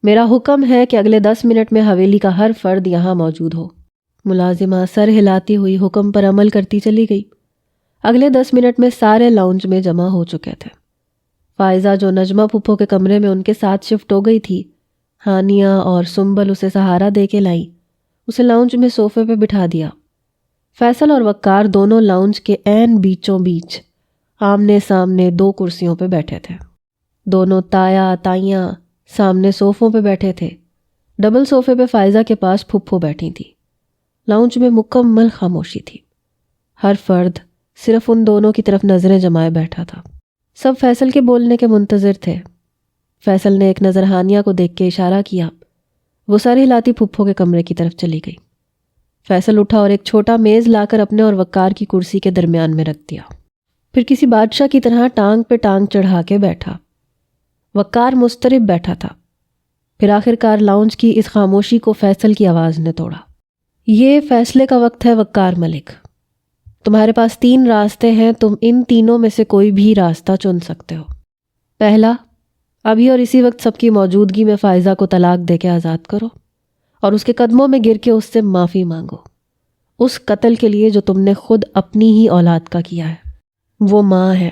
میرا حکم ہے کہ اگلے 10 منٹ میں حویلی کا ہر فرد یہاں موجود ہو۔ ملازمہ سر ہلاتی ہوئی حکم پر عمل کرتی چلی گئی۔ اگلے 10 منٹ میں سارے لاؤنج میں جمع ہو چکے تھے۔ فائزہ جو نجمہ پھپھو کے کمرے میں ان کے ساتھ شفٹ ہو گئی تھی، ہانیہ اور سنبل اسے سہارا دے کے لائیں۔ اسے لاؤنج میں صوفے پہ بٹھا دیا۔ فیصل اور وقار دونوں لاؤنج کے عین بیچوں بیچ آمنے سامنے 2 کرسیوں پہ بیٹھے تھے۔ دونوں تایا تائیاں سامنے صوفوں پہ بیٹھے تھے۔ ڈبل صوفے پہ فائزہ کے پاس پھپھو بیٹھی تھی۔ لاؤنج میں مکمل خاموشی تھی۔ ہر فرد صرف ان دونوں کی طرف نظریں جمائے بیٹھا تھا۔ سب فیصل کے بولنے کے منتظر تھے۔ فیصل نے ایک نظر ہانیہ کو دیکھ کے اشارہ کیا۔ وہ سر ہلاتی پھپھو کے کمرے کی طرف چلی گئی۔ فیصل اٹھا اور ایک چھوٹا میز لا کر اپنے اور وقار کی کرسی کے درمیان میں رکھ دیا۔ پھر کسی بادشاہ کی طرح ٹانگ پہ ٹانگ چڑھا کے بیٹھا۔ وقار مضطرب بیٹھا تھا۔ پھر آخرکار لاؤنج کی اس خاموشی کو فیصل کی آواز نے توڑا۔ یہ فیصلے کا وقت ہے وقار ملک۔ تمہارے پاس 3 راستے ہیں، تم ان تینوں میں سے کوئی بھی راستہ چن سکتے ہو۔ پہلا، ابھی اور اسی وقت سب کی موجودگی میں فائزہ کو طلاق دے کے آزاد کرو اور اس کے قدموں میں گر کے اس سے معافی مانگو، اس قتل کے لیے جو تم نے خود اپنی ہی اولاد کا کیا ہے۔ وہ ماں ہے،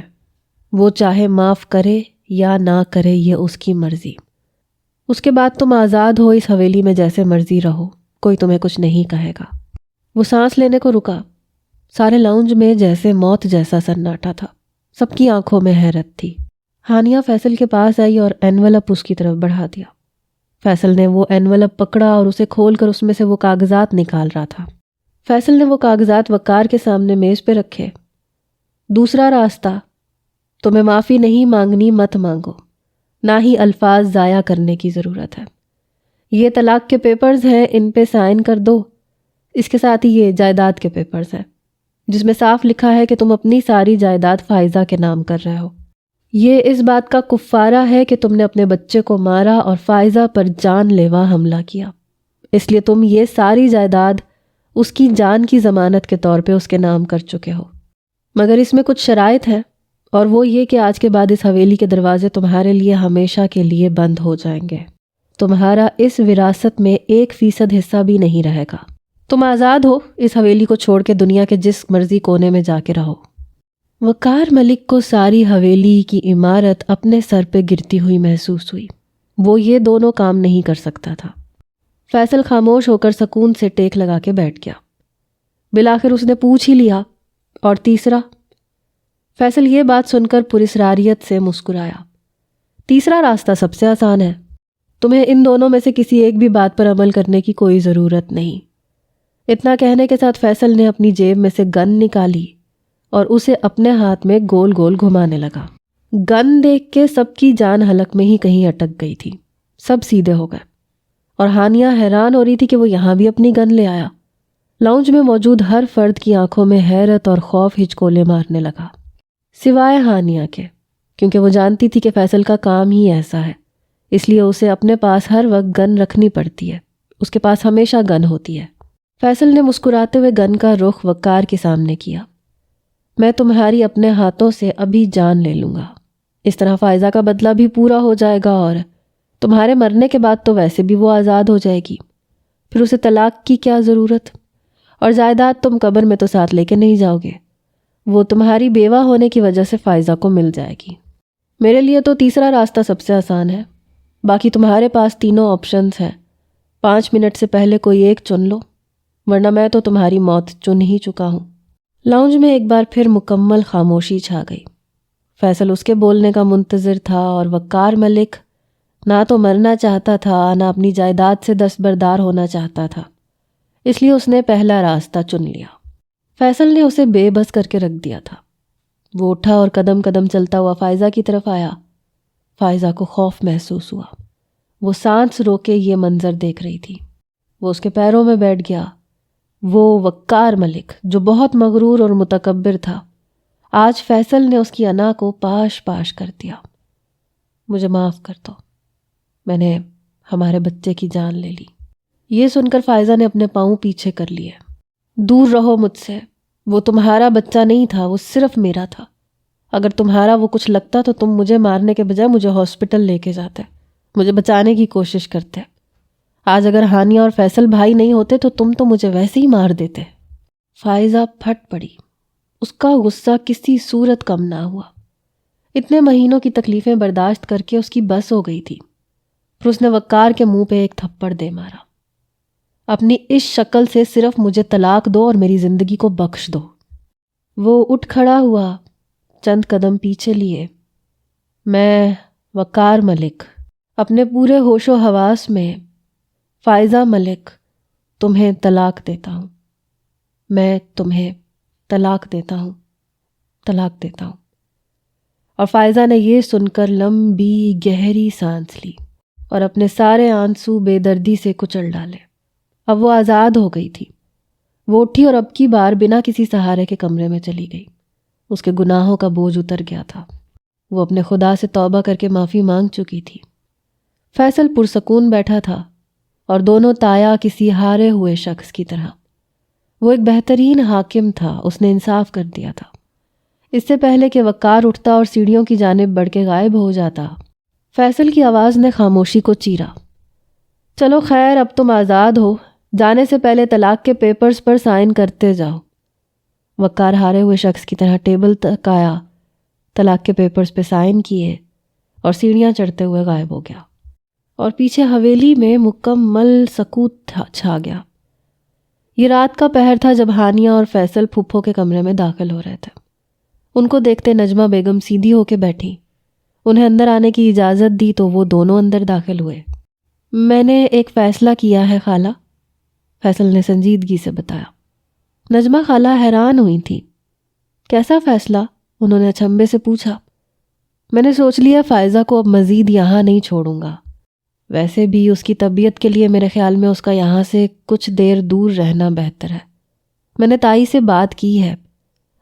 وہ چاہے معاف کرے یا نہ کرے یہ اس کی مرضی۔ اس کے بعد تم آزاد ہو، اس حویلی میں جیسے مرضی رہو، کوئی تمہیں کچھ نہیں کہے گا۔ وہ سانس لینے کو رکا۔ سارے لاؤنج میں جیسے موت جیسا سناٹا تھا۔ سب کی آنکھوں میں حیرت تھی۔ ہانیہ فیصل کے پاس آئی اور اینولپ اس کی طرف بڑھا دیا۔ فیصل نے وہ اینولپ پکڑا اور اسے کھول کر اس میں سے وہ کاغذات نکال رہا تھا۔ فیصل نے وہ کاغذات وقار کے سامنے میز پہ رکھے۔ دوسرا راستہ، تمہیں معافی نہیں مانگنی مت مانگو، نہ ہی الفاظ ضائع کرنے کی ضرورت ہے۔ یہ طلاق کے پیپرز ہیں، ان پہ سائن کر دو۔ اس کے ساتھ ہی یہ جائیداد کے پیپرز ہیں جس میں صاف لکھا ہے کہ تم اپنی ساری جائیداد فائزہ کے نام کر رہے ہو۔ یہ اس بات کا کفارہ ہے کہ تم نے اپنے بچے کو مارا اور فائزہ پر جان لیوا حملہ کیا، اس لیے تم یہ ساری جائیداد اس کی جان کی ضمانت کے طور پہ اس کے نام کر چکے ہو۔ مگر اس میں کچھ شرائط ہیں، اور وہ یہ کہ آج کے بعد اس حویلی کے دروازے تمہارے لیے ہمیشہ کے لیے بند ہو جائیں گے۔ تمہارا اس وراثت میں 1% حصہ بھی نہیں رہے گا۔ تم آزاد ہو، اس حویلی کو چھوڑ کے دنیا کے جس مرضی کونے میں جا کے رہو۔ وقار ملک کو ساری حویلی کی عمارت اپنے سر پہ گرتی ہوئی محسوس ہوئی۔ وہ یہ دونوں کام نہیں کر سکتا تھا۔ فیصل خاموش ہو کر سکون سے ٹیک لگا کے بیٹھ گیا۔ بالآخر اس نے پوچھ ہی لیا، اور تیسرا؟ فیصل یہ بات سن کر پراسراریت سے مسکرایا۔ تیسرا راستہ سب سے آسان ہے۔ تمہیں ان دونوں میں سے کسی ایک بھی بات پر عمل کرنے کی کوئی ضرورت نہیں۔ اتنا کہنے کے ساتھ فیصل نے اپنی جیب میں سے گن نکالی اور اسے اپنے ہاتھ میں گول گول گھمانے لگا۔ گن دیکھ کے سب کی جان حلق میں ہی کہیں اٹک گئی تھی۔ سب سیدھے ہو گئے، اور ہانیہ حیران ہو رہی تھی کہ وہ یہاں بھی اپنی گن لے آیا۔ لاؤنج میں موجود ہر فرد کی آنکھوں میں حیرت اور خوف ہچکولے مارنے لگا، سوائے ہانیہ کے، کیونکہ وہ جانتی تھی کہ فیصل کا کام ہی ایسا ہے، اس لیے اسے اپنے پاس ہر وقت گن رکھنی پڑتی ہے۔ اس کے پاس ہمیشہ گن ہوتی ہے۔ فیصل نے مسکراتے ہوئے گن کا رخ وقار کے سامنے کیا۔ میں تمہاری اپنے ہاتھوں سے ابھی جان لے لوں گا، اس طرح فائزہ کا بدلہ بھی پورا ہو جائے گا، اور تمہارے مرنے کے بعد تو ویسے بھی وہ آزاد ہو جائے گی، پھر اسے طلاق کی کیا ضرورت؟ اور جائیداد تم قبر میں تو ساتھ لے کے نہیں جاؤ گے۔ وہ تمہاری بیوہ ہونے کی وجہ سے فائزہ کو مل جائے گی۔ میرے لیے تو تیسرا راستہ سب سے آسان ہے، باقی تمہارے پاس تینوں آپشنز ہیں، 5 منٹ سے پہلے کوئی ایک چن لو، ورنہ میں تو تمہاری موت چن ہی چکا ہوں۔ لاؤنج میں ایک بار پھر مکمل خاموشی چھا گئی۔ فیصل اس کے بولنے کا منتظر تھا، اور وقار ملک نہ تو مرنا چاہتا تھا، نہ اپنی جائیداد سے دستبردار ہونا چاہتا تھا، اس لیے اس نے پہلا راستہ چن لیا۔ فیصل نے اسے بے بس کر کے رکھ دیا تھا۔ وہ اٹھا اور قدم قدم چلتا ہوا فائزہ کی طرف آیا۔ فائزہ کو خوف محسوس ہوا۔ وہ سانس روکے یہ منظر دیکھ رہی تھی۔ وہ اس کے پیروں میں بیٹھ گیا۔ وہ وقار ملک جو بہت مغرور اور متکبر تھا، آج فیصل نے اس کی انا کو پاش پاش کر دیا۔ مجھے معاف کر دو، میں نے ہمارے بچے کی جان لے لی۔ یہ سن کر فائزہ نے اپنے پاؤں پیچھے کر لیے۔ دور رہو مجھ سے، وہ تمہارا بچہ نہیں تھا، وہ صرف میرا تھا۔ اگر تمہارا وہ کچھ لگتا تو تم مجھے مارنے کے بجائے مجھے ہاسپٹل لے کے جاتے، مجھے بچانے کی کوشش کرتے۔ آج اگر ہانیہ اور فیصل بھائی نہیں ہوتے تو تم تو مجھے ویسے ہی مار دیتے۔ فائزہ پھٹ پڑی۔ اس کا غصہ کسی صورت کم نہ ہوا۔ اتنے مہینوں کی تکلیفیں برداشت کر کے اس کی بس ہو گئی تھی، پھر اس نے وقار کے منہ پہ ایک تھپڑ دے مارا۔ اپنی اس شکل سے صرف مجھے طلاق دو اور میری زندگی کو بخش دو۔ وہ اٹھ کھڑا ہوا، چند قدم پیچھے لیے۔ میں وقار ملک اپنے پورے ہوش و حواس میں، فائزہ ملک تمہیں طلاق دیتا ہوں، میں تمہیں طلاق دیتا ہوں، طلاق دیتا ہوں۔ اور فائزہ نے یہ سن کر لمبی گہری سانس لی اور اپنے سارے آنسو بے دردی سے کچل ڈالے۔ اب وہ آزاد ہو گئی تھی۔ وہ اٹھی اور اب کی بار بنا کسی سہارے کے کمرے میں چلی گئی۔ اس کے گناہوں کا بوجھ اتر گیا تھا۔ وہ اپنے خدا سے توبہ کر کے معافی مانگ چکی تھی۔ فیصل پرسکون بیٹھا تھا، اور دونوں تایا کسی ہارے ہوئے شخص کی طرح۔ وہ ایک بہترین حاکم تھا، اس نے انصاف کر دیا تھا۔ اس سے پہلے کہ وقار اٹھتا اور سیڑھیوں کی جانب بڑھ کے غائب ہو جاتا، فیصل کی آواز نے خاموشی کو چیرا۔ چلو خیر، اب تم آزاد ہو، جانے سے پہلے طلاق کے پیپرز پر سائن کرتے جاؤ۔ وقار ہارے ہوئے شخص کی طرح ٹیبل تک آیا، طلاق کے پیپرز پہ سائن کیے اور سیڑھیاں چڑھتے ہوئے غائب ہو گیا، اور پیچھے حویلی میں مکمل سکوت چھا گیا۔ یہ رات کا پہر تھا جب ہانیہ اور فیصل پھپھو کے کمرے میں داخل ہو رہے تھے۔ ان کو دیکھتے نجمہ بیگم سیدھی ہو کے بیٹھی۔ انہیں اندر آنے کی اجازت دی تو وہ دونوں اندر داخل ہوئے۔ میں نے ایک فیصلہ کیا ہے خالہ، فیصل نے سنجیدگی سے بتایا۔ نجمہ خالہ حیران ہوئی تھی۔ کیسا فیصلہ؟ انہوں نے اچنبے سے پوچھا۔ میں نے سوچ لیا فائزہ کو اب مزید یہاں نہیں چھوڑوں گا، ویسے بھی اس کی طبیعت کے لیے میرے خیال میں اس کا یہاں سے کچھ دیر دور رہنا بہتر ہے۔ میں نے تائی سے بات کی ہے،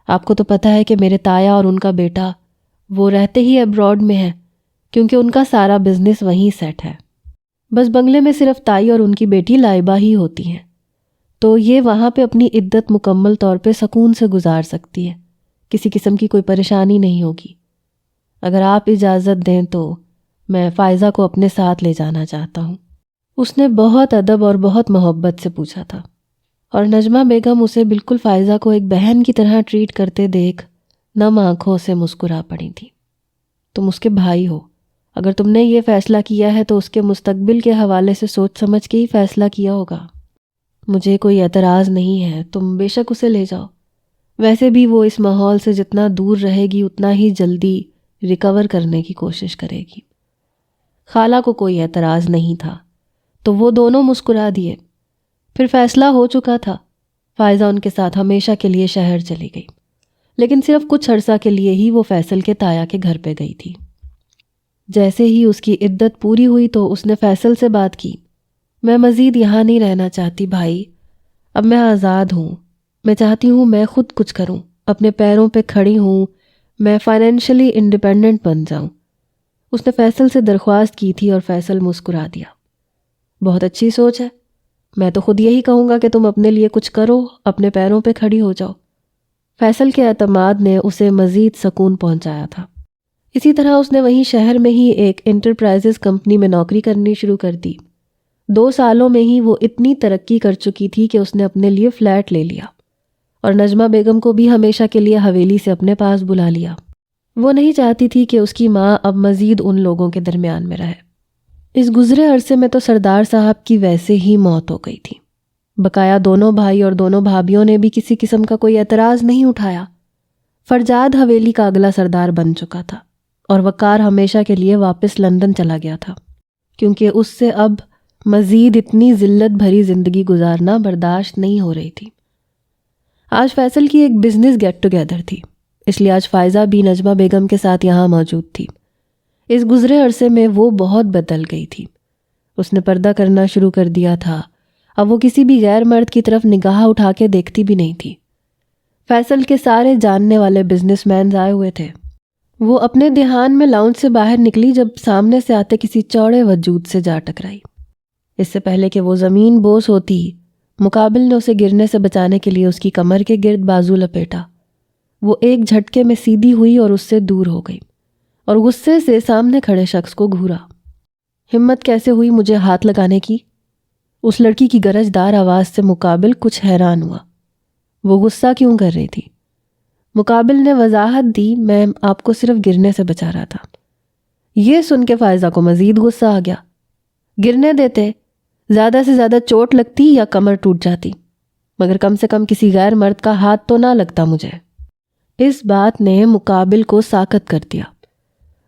آپ کو تو پتہ ہے کہ میرے تایا اور ان کا بیٹا وہ رہتے ہی ابراڈ میں ہیں، کیونکہ ان کا سارا بزنس وہیں سیٹ ہے۔ بس بنگلے میں صرف تائی اور ان کی بیٹی لائبہ ہی ہوتی ہیں، تو یہ وہاں پہ اپنی عدت مکمل طور پہ سکون سے گزار سکتی ہے، کسی قسم کی کوئی پریشانی نہیں ہوگی۔ اگر آپ اجازت دیں تو میں فائزہ کو اپنے ساتھ لے جانا چاہتا ہوں۔ اس نے بہت ادب اور بہت محبت سے پوچھا تھا، اور نجمہ بیگم اسے بالکل فائزہ کو ایک بہن کی طرح ٹریٹ کرتے دیکھ نم آنکھوں سے مسکرا پڑی تھی۔ تم اس کے بھائی ہو، اگر تم نے یہ فیصلہ کیا ہے تو اس کے مستقبل کے حوالے سے سوچ سمجھ کے ہی فیصلہ کیا ہوگا۔ مجھے کوئی اعتراض نہیں ہے، تم بے شک اسے لے جاؤ۔ ویسے بھی وہ اس ماحول سے جتنا دور رہے گی اتنا ہی جلدی ریکور کرنے کی کوشش کرے گی۔ خالہ کو کوئی اعتراض نہیں تھا، تو وہ دونوں مسکرا دیے۔ پھر فیصلہ ہو چکا تھا، فائزہ ان کے ساتھ ہمیشہ کے لیے شہر چلی گئی، لیکن صرف کچھ عرصہ کے لیے ہی وہ فیصل کے تایا کے گھر پہ گئی تھی۔ جیسے ہی اس کی عدت پوری ہوئی تو اس نے فیصل سے بات کی۔ میں مزید یہاں نہیں رہنا چاہتی بھائی، اب میں آزاد ہوں، میں چاہتی ہوں میں خود کچھ کروں، اپنے پیروں پہ کھڑی ہوں، میں فائنینشلی انڈیپینڈنٹ بن جاؤں۔ اس نے فیصل سے درخواست کی تھی اور فیصل مسکرا دیا۔ بہت اچھی سوچ ہے، میں تو خود یہی کہوں گا کہ تم اپنے لیے کچھ کرو، اپنے پیروں پہ کھڑی ہو جاؤ۔ فیصل کے اعتماد نے اسے مزید سکون پہنچایا تھا۔ اسی طرح اس نے وہیں شہر میں ہی ایک انٹرپرائزز کمپنی میں نوکری کرنی شروع کر دی۔ 2 سالوں میں ہی وہ اتنی ترقی کر چکی تھی کہ اس نے اپنے لیے فلیٹ لے لیا اور نجمہ بیگم کو بھی ہمیشہ کے لیے حویلی سے اپنے پاس بلا لیا۔ وہ نہیں چاہتی تھی کہ اس کی ماں اب مزید ان لوگوں کے درمیان میں رہے۔ اس گزرے عرصے میں تو سردار صاحب کی ویسے ہی موت ہو گئی تھی۔ بقایا دونوں بھائی اور دونوں بھابھیوں نے بھی کسی قسم کا کوئی اعتراض نہیں اٹھایا۔ فرجاد حویلی کا اگلا سردار بن چکا تھا اور وقار ہمیشہ کے لیے واپس لندن چلا گیا تھا، کیونکہ اس سے اب مزید اتنی ذلت بھری زندگی گزارنا برداشت نہیں ہو رہی تھی۔ آج فیصل کی ایک بزنس گیٹ ٹوگیدر تھی، اس لیے آج فائزہ بھی نجمہ بیگم کے ساتھ یہاں موجود تھی۔ اس گزرے عرصے میں وہ بہت بدل گئی تھی۔ اس نے پردہ کرنا شروع کر دیا تھا۔ اب وہ کسی بھی غیر مرد کی طرف نگاہ اٹھا کے دیکھتی بھی نہیں تھی۔ فیصل کے سارے جاننے والے بزنس مینز آئے ہوئے تھے۔ وہ اپنے دھیان میں لاؤنج سے باہر نکلی جب سامنے سے آتے کسی چوڑے وجود سے جا ٹکرائی۔ اس سے پہلے کہ وہ زمین بوس ہوتی، مقابل نے اسے گرنے سے بچانے کے لیے اس کی کمر کے گرد بازو لپیٹا۔ وہ ایک جھٹکے میں سیدھی ہوئی اور اس سے دور ہو گئی اور غصے سے سامنے کھڑے شخص کو گھورا۔ ہمت کیسے ہوئی مجھے ہاتھ لگانے کی؟ اس لڑکی کی گرجدار آواز سے مقابل کچھ حیران ہوا۔ وہ غصہ کیوں کر رہی تھی؟ مقابل نے وضاحت دی، میں آپ کو صرف گرنے سے بچا رہا تھا۔ یہ سن کے فائزہ کو مزید غصہ آ گیا۔ گرنے دیتے، زیادہ سے زیادہ چوٹ لگتی یا کمر ٹوٹ جاتی، مگر کم سے کم کسی غیر مرد کا ہاتھ تو نہ لگتا مجھے۔ اس بات نے مقابل کو ساکت کر دیا۔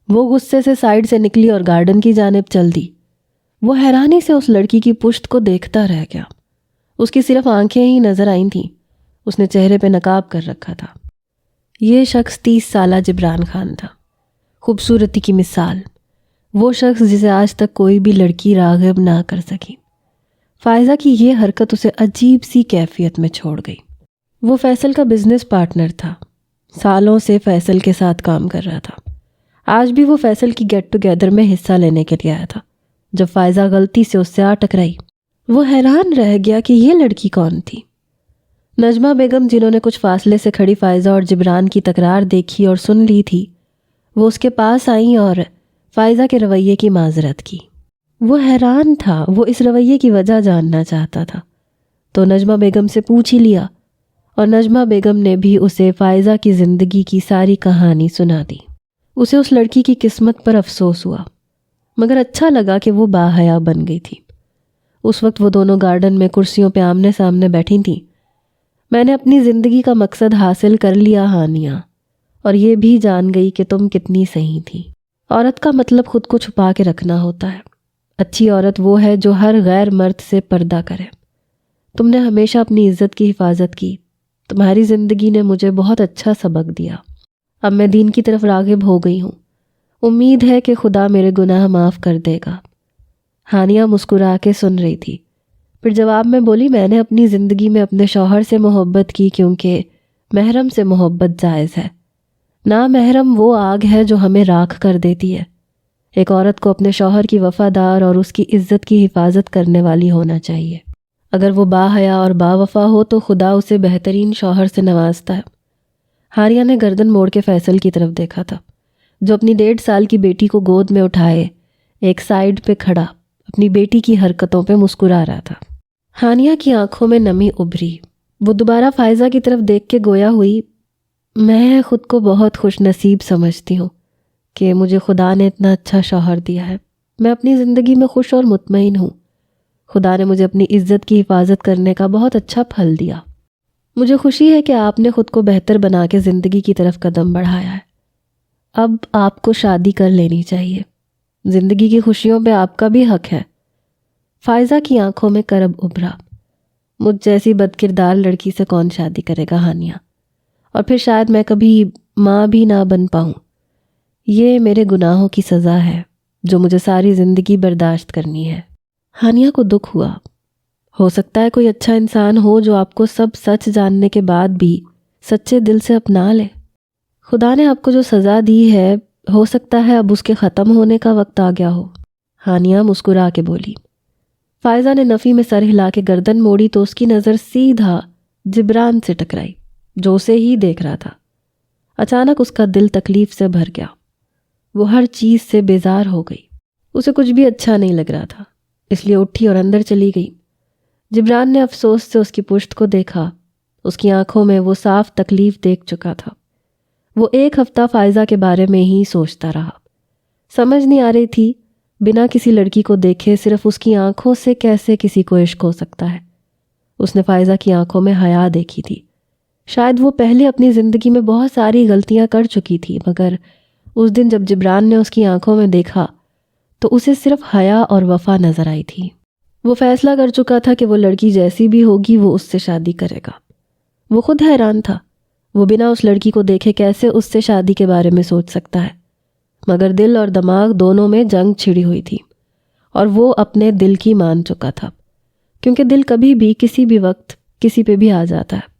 وہ غصے سے سائیڈ سے نکلی اور گارڈن کی جانب چل دی۔ وہ حیرانی سے اس لڑکی کی پشت کو دیکھتا رہ گیا۔ اس کی صرف آنکھیں ہی نظر آئی تھیں۔ اس نے چہرے پہ نقاب کر رکھا تھا۔ یہ شخص 30 سالہ جبران خان تھا، خوبصورتی کی مثال، وہ شخص جسے آج تک کوئی بھی لڑکی راغب نہ کر سکی۔ فائزہ کی یہ حرکت اسے عجیب سی کیفیت میں چھوڑ گئی۔ وہ فیصل کا بزنس پارٹنر تھا، سالوں سے فیصل کے ساتھ کام کر رہا تھا۔ آج بھی وہ فیصل کی گیٹ ٹوگیدر میں حصہ لینے کے لیے آیا تھا۔ جب فائزہ غلطی سے اس سے آ ٹکرائی، وہ حیران رہ گیا کہ یہ لڑکی کون تھی۔ نجمہ بیگم، جنہوں نے کچھ فاصلے سے کھڑی فائزہ اور جبران کی تکرار دیکھی اور سن لی تھی، وہ اس کے پاس آئیں اور فائزہ کے رویے کی معذرت کی۔ وہ حیران تھا، وہ اس رویے کی وجہ جاننا چاہتا تھا، تو نجمہ بیگم سے پوچھ ہی لیا، اور نجمہ بیگم نے بھی اسے فائزہ کی زندگی کی ساری کہانی سنا دی۔ اسے اس لڑکی کی قسمت پر افسوس ہوا، مگر اچھا لگا کہ وہ باحیا بن گئی تھی۔ اس وقت وہ دونوں گارڈن میں کرسیوں پہ آمنے سامنے بیٹھی تھیں۔ میں نے اپنی زندگی کا مقصد حاصل کر لیا ہانیہ، اور یہ بھی جان گئی کہ تم کتنی صحیح تھی۔ عورت کا مطلب خود کو چھپا کے رکھنا ہوتا ہے۔ اچھی عورت وہ ہے جو ہر غیر مرد سے پردہ کرے۔ تم نے ہمیشہ اپنی عزت کی حفاظت کی۔ تمہاری زندگی نے مجھے بہت اچھا سبق دیا۔ اب میں دین کی طرف راغب ہو گئی ہوں۔ امید ہے کہ خدا میرے گناہ معاف کر دے گا۔ ہانیہ مسکرا کے سن رہی تھی، پھر جواب میں بولی، میں نے اپنی زندگی میں اپنے شوہر سے محبت کی کیونکہ محرم سے محبت جائز ہے۔ نا محرم وہ آگ ہے جو ہمیں راکھ کر دیتی ہے۔ ایک عورت کو اپنے شوہر کی وفادار اور اس کی عزت کی حفاظت کرنے والی ہونا چاہیے۔ اگر وہ باحیا اور با وفا ہو تو خدا اسے بہترین شوہر سے نوازتا ہے۔ ہانیہ نے گردن موڑ کے فیصل کی طرف دیکھا تھا، جو اپنی 1.5 سال کی بیٹی کو گود میں اٹھائے ایک سائیڈ پہ کھڑا اپنی بیٹی کی حرکتوں پہ مسکرا رہا تھا۔ ہانیہ کی آنکھوں میں نمی ابھری۔ وہ دوبارہ فائزہ کی طرف دیکھ کے گویا ہوئی، میں خود کو بہت خوش نصیب سمجھتی ہوں کہ مجھے خدا نے اتنا اچھا شوہر دیا ہے۔ میں اپنی زندگی میں خوش اور مطمئن ہوں۔ خدا نے مجھے اپنی عزت کی حفاظت کرنے کا بہت اچھا پھل دیا۔ مجھے خوشی ہے کہ آپ نے خود کو بہتر بنا کے زندگی کی طرف قدم بڑھایا ہے۔ اب آپ کو شادی کر لینی چاہیے۔ زندگی کی خوشیوں پہ آپ کا بھی حق ہے۔ فائزہ کی آنکھوں میں کرب ابھرا۔ مجھ جیسی بد کردار لڑکی سے کون شادی کرے گا ہانیہ؟ اور پھر شاید میں کبھی ماں بھی نہ بن پاؤں۔ یہ میرے گناہوں کی سزا ہے جو مجھے ساری زندگی برداشت کرنی ہے۔ ہانیہ کو دکھ ہوا۔ ہو سکتا ہے کوئی اچھا انسان ہو جو آپ کو سب سچ جاننے کے بعد بھی سچے دل سے اپنا لے۔ خدا نے آپ کو جو سزا دی ہے، ہو سکتا ہے اب اس کے ختم ہونے کا وقت آ گیا ہو۔ ہانیہ مسکرا کے بولی۔ فائزہ نے نفی میں سر ہلا کے گردن موڑی تو اس کی نظر سیدھا جبران سے ٹکرائی، جو اسے ہی دیکھ رہا تھا۔ اچانک اس کا دل تکلیف سے بھر گیا۔ وہ ہر چیز سے بیزار ہو گئی۔ اسے کچھ بھی اچھا نہیں لگ رہا تھا، اس لیے اٹھی اور اندر چلی گئی۔ جبران نے افسوس سے اس کی پشت کو دیکھا اس کی آنکھوں میں وہ صاف تکلیف دیکھ چکا تھا۔ وہ ایک ہفتہ فائزہ کے بارے میں ہی سوچتا رہا۔ سمجھ نہیں آ رہی تھی بنا کسی لڑکی کو دیکھے صرف اس کی آنکھوں سے کیسے کسی کو عشق ہو سکتا ہے۔ اس نے فائزہ کی آنکھوں میں حیا دیکھی تھی۔ شاید وہ پہلے اپنی زندگی میں بہت ساری غلطیاں کر چکی تھی، مگر اس دن جب جبران نے اس کی آنکھوں میں دیکھا تو اسے صرف حیا اور وفا نظر آئی تھی۔ وہ فیصلہ کر چکا تھا کہ وہ لڑکی جیسی بھی ہوگی وہ اس سے شادی کرے گا۔ وہ خود حیران تھا، وہ بنا اس لڑکی کو دیکھے کیسے اس سے شادی کے بارے میں سوچ سکتا ہے، مگر دل اور دماغ دونوں میں جنگ چھڑی ہوئی تھی، اور وہ اپنے دل کی مان چکا تھا، کیونکہ دل کبھی بھی کسی بھی وقت کسی پہ بھی آ جاتا ہے،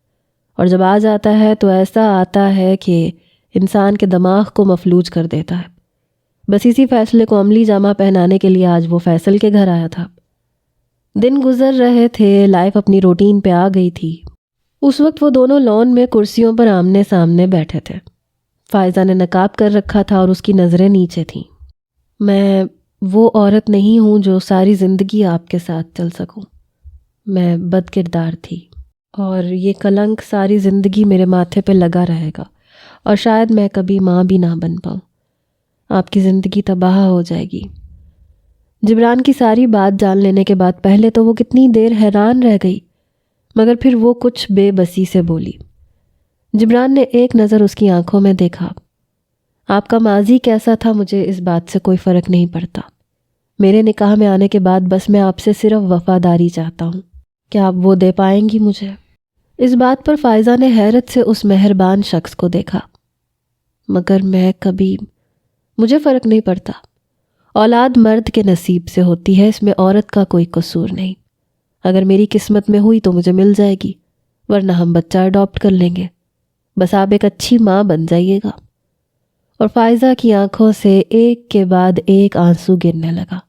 اور جب آ جاتا ہے تو ایسا آتا ہے کہ انسان کے دماغ کو مفلوج کر دیتا ہے۔ بس اسی فیصلے کو عملی جامہ پہنانے کے لیے آج وہ فیصل کے گھر آیا تھا۔ دن گزر رہے تھے، لائف اپنی روٹین پہ آ گئی تھی۔ اس وقت وہ دونوں لان میں کرسیوں پر آمنے سامنے بیٹھے تھے۔ فائزہ نے نقاب کر رکھا تھا اور اس کی نظریں نیچے تھیں۔ میں وہ عورت نہیں ہوں جو ساری زندگی آپ کے ساتھ چل سکوں۔ میں بد کردار تھی، اور یہ کلنک ساری زندگی میرے ماتھے پہ لگا رہے گا، اور شاید میں کبھی ماں بھی نہ بن پاؤں۔ آپ کی زندگی تباہ ہو جائے گی۔ جبران کی ساری بات جان لینے کے بعد پہلے تو وہ کتنی دیر حیران رہ گئی، مگر پھر وہ کچھ بے بسی سے بولی۔ جبران نے ایک نظر اس کی آنکھوں میں دیکھا۔ آپ کا ماضی کیسا تھا مجھے اس بات سے کوئی فرق نہیں پڑتا۔ میرے نکاح میں آنے کے بعد بس میں آپ سے صرف وفاداری چاہتا ہوں۔ کیا آپ وہ دے پائیں گی مجھے؟ اس بات پر فائزہ نے حیرت سے اس مہربان شخص کو دیکھا۔ مگر میں کبھی، مجھے فرق نہیں پڑتا۔ اولاد مرد کے نصیب سے ہوتی ہے، اس میں عورت کا کوئی قصور نہیں۔ اگر میری قسمت میں ہوئی تو مجھے مل جائے گی، ورنہ ہم بچہ اڈاپٹ کر لیں گے۔ بس آپ ایک اچھی ماں بن جائیے گا۔ اور فائزہ کی آنکھوں سے ایک کے بعد ایک آنسو گرنے لگا۔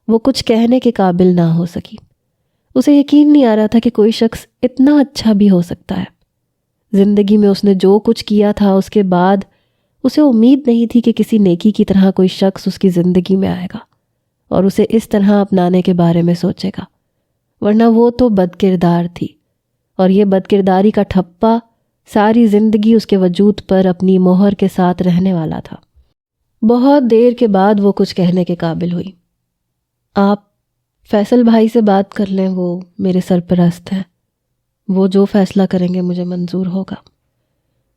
وہ کچھ کہنے کے قابل نہ ہو سکی۔ اسے یقین نہیں آ رہا تھا کہ کوئی شخص اتنا اچھا بھی ہو سکتا ہے۔ زندگی میں اس نے جو کچھ کیا تھا اس کے بعد اسے امید نہیں تھی کہ کسی نیکی کی طرح کوئی شخص اس کی زندگی میں آئے گا اور اسے اس طرح اپنانے کے بارے میں سوچے گا، ورنہ وہ تو بد کردار تھی، اور یہ بد کرداری کا ٹھپا ساری زندگی اس کے وجود پر اپنی مہر کے ساتھ رہنے والا تھا۔ بہت دیر کے بعد وہ کچھ کہنے کے قابل ہوئی۔ آپ فیصل بھائی سے بات کر لیں، وہ میرے سرپرست ہیں، وہ جو فیصلہ کریں گے مجھے منظور ہوگا۔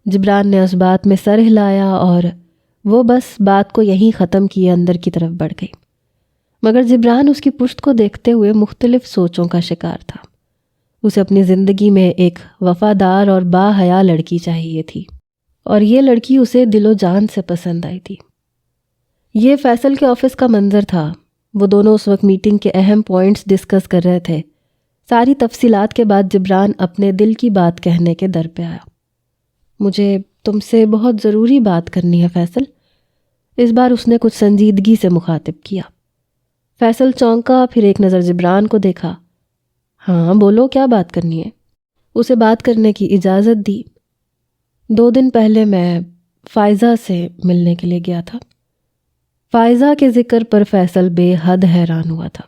جبران نے اس بات میں سر ہلایا اور وہ بس بات کو یہیں ختم کیے اندر کی طرف بڑھ گئی، مگر جبران اس کی پشت کو دیکھتے ہوئے مختلف سوچوں کا شکار تھا۔ اسے اپنی زندگی میں ایک وفادار اور با حیا لڑکی چاہیے تھی، اور یہ لڑکی اسے دل و جان سے پسند آئی تھی۔ یہ فیصل کے آفس کا منظر تھا۔ وہ دونوں اس وقت میٹنگ کے اہم پوائنٹس ڈسکس کر رہے تھے۔ ساری تفصیلات کے بعد جبران اپنے دل کی بات کہنے کے در پہ آیا۔ مجھے تم سے بہت ضروری بات کرنی ہے فیصل۔ اس بار اس نے کچھ سنجیدگی سے مخاطب کیا۔ فیصل چونکا، پھر ایک نظر جبران کو دیکھا۔ ہاں بولو، کیا بات کرنی ہے؟ اسے بات کرنے کی اجازت دی۔ 2 دن پہلے میں فائزہ سے ملنے کے لیے گیا تھا۔ فائزہ کے ذکر پر فیصل بے حد حیران ہوا تھا۔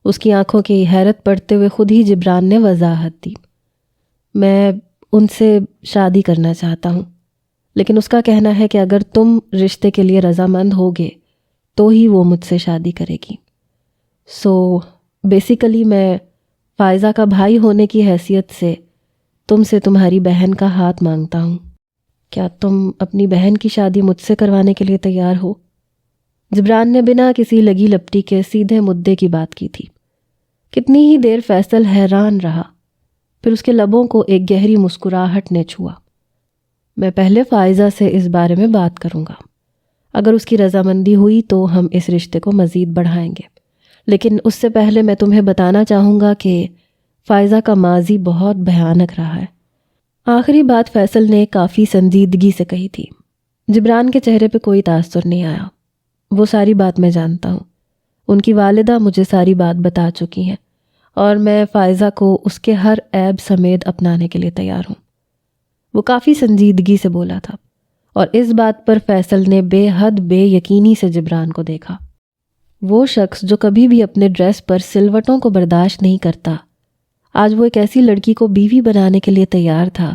اس کی آنکھوں کی حیرت پڑھتے ہوئے خود ہی جبران نے وضاحت دی۔ میں ان سے شادی کرنا چاہتا ہوں، لیکن اس کا کہنا ہے کہ اگر تم رشتے کے لیے رضامند ہوگے تو ہی وہ مجھ سے شادی کرے گی۔ بیسیکلی میں فائزہ کا بھائی ہونے کی حیثیت سے تم سے تمہاری بہن کا ہاتھ مانگتا ہوں۔ کیا تم اپنی بہن کی شادی مجھ سے کروانے کے لیے تیار ہو؟ جبران نے بنا کسی لگی لپٹی کے سیدھے مدعے کی بات کی تھی۔ کتنی ہی دیر فیصل حیران رہا، پھر اس کے لبوں کو ایک گہری مسکراہٹ نے چھوا۔ میں پہلے فائزہ سے اس بارے میں بات کروں گا، اگر اس کی رضامندی ہوئی تو ہم اس رشتے کو مزید بڑھائیں گے، لیکن اس سے پہلے میں تمہیں بتانا چاہوں گا کہ فائزہ کا ماضی بہت بھیانک رہا ہے۔ آخری بات فیصل نے کافی سنجیدگی سے کہی تھی۔ جبران کے چہرے پہ کوئی تاثر نہیں آیا۔ وہ ساری بات میں جانتا ہوں، ان کی والدہ مجھے ساری بات بتا چکی ہیں، اور میں فائزہ کو اس کے ہر عیب سمیت اپنانے کے لیے تیار ہوں۔ وہ کافی سنجیدگی سے بولا تھا، اور اس بات پر فیصل نے بے حد بے یقینی سے جبران کو دیکھا۔ وہ شخص جو کبھی بھی اپنے ڈریس پر سلوٹوں کو برداشت نہیں کرتا، آج وہ ایک ایسی لڑکی کو بیوی بنانے کے لیے تیار تھا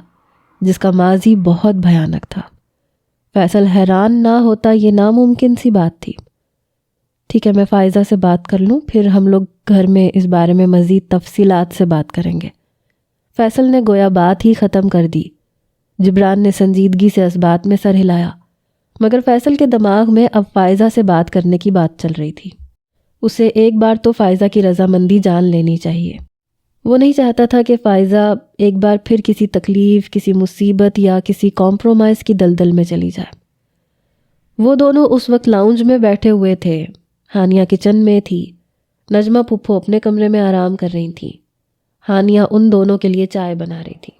جس کا ماضی بہت بھیانک تھا۔ فیصل حیران نہ ہوتا یہ ناممکن سی بات تھی۔ ٹھیک ہے، میں فائزہ سے بات کر لوں، پھر ہم لوگ گھر میں اس بارے میں مزید تفصیلات سے بات کریں گے۔ فیصل نے گویا بات ہی ختم کر دی۔ جبران نے سنجیدگی سے اس بات میں سر ہلایا، مگر فیصل کے دماغ میں اب فائزہ سے بات کرنے کی بات چل رہی تھی۔ اسے ایک بار تو فائزہ کی رضامندی جان لینی چاہیے۔ وہ نہیں چاہتا تھا کہ فائزہ ایک بار پھر کسی تکلیف، کسی مصیبت یا کسی کمپرومائز کی دلدل میں چلی جائے۔ وہ دونوں اس وقت لاؤنج میں بیٹھے ہوئے تھے۔ ہانیہ کچن میں تھی، نجمہ پھپھو اپنے کمرے میں آرام کر رہی تھیں۔ ہانیہ ان دونوں کے لیے چائے بنا رہی تھی۔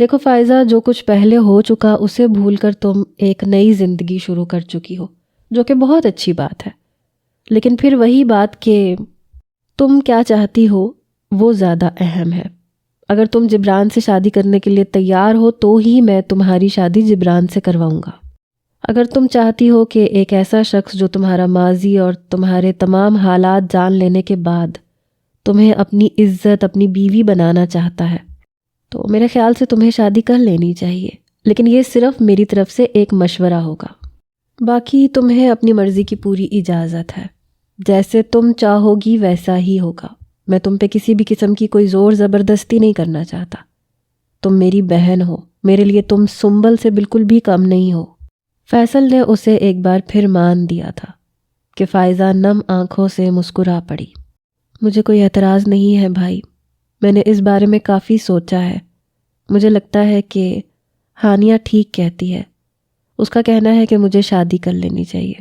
دیکھو فائزہ، جو کچھ پہلے ہو چکا اسے بھول کر تم ایک نئی زندگی شروع کر چکی ہو، جو کہ بہت اچھی بات ہے، لیکن پھر وہی بات کہ تم کیا چاہتی ہو وہ زیادہ اہم ہے۔ اگر تم جبران سے شادی کرنے کے لیے تیار ہو تو ہی میں تمہاری شادی جبران سے کرواؤں گا۔ اگر تم چاہتی ہو کہ ایک ایسا شخص جو تمہارا ماضی اور تمہارے تمام حالات جان لینے کے بعد تمہیں اپنی عزت، اپنی بیوی بنانا چاہتا ہے، تو میرے خیال سے تمہیں شادی کر لینی چاہیے، لیکن یہ صرف میری طرف سے ایک مشورہ ہوگا۔ باقی تمہیں اپنی مرضی کی پوری اجازت ہے، جیسے تم چاہو گی ویسا ہی ہوگا۔ میں تم پہ کسی بھی قسم کی کوئی زور زبردستی نہیں کرنا چاہتا۔ تم میری بہن ہو، میرے لیے تم سنبل سے بالکل بھی کم نہیں ہو۔ فیصل نے اسے ایک بار پھر مان دیا تھا کہ فائزہ نم آنکھوں سے مسکرا پڑی۔ مجھے کوئی اعتراض نہیں ہے بھائی، میں نے اس بارے میں کافی سوچا ہے۔ مجھے لگتا ہے کہ ہانیہ ٹھیک کہتی ہے۔ اس کا کہنا ہے کہ مجھے شادی کر لینی چاہیے،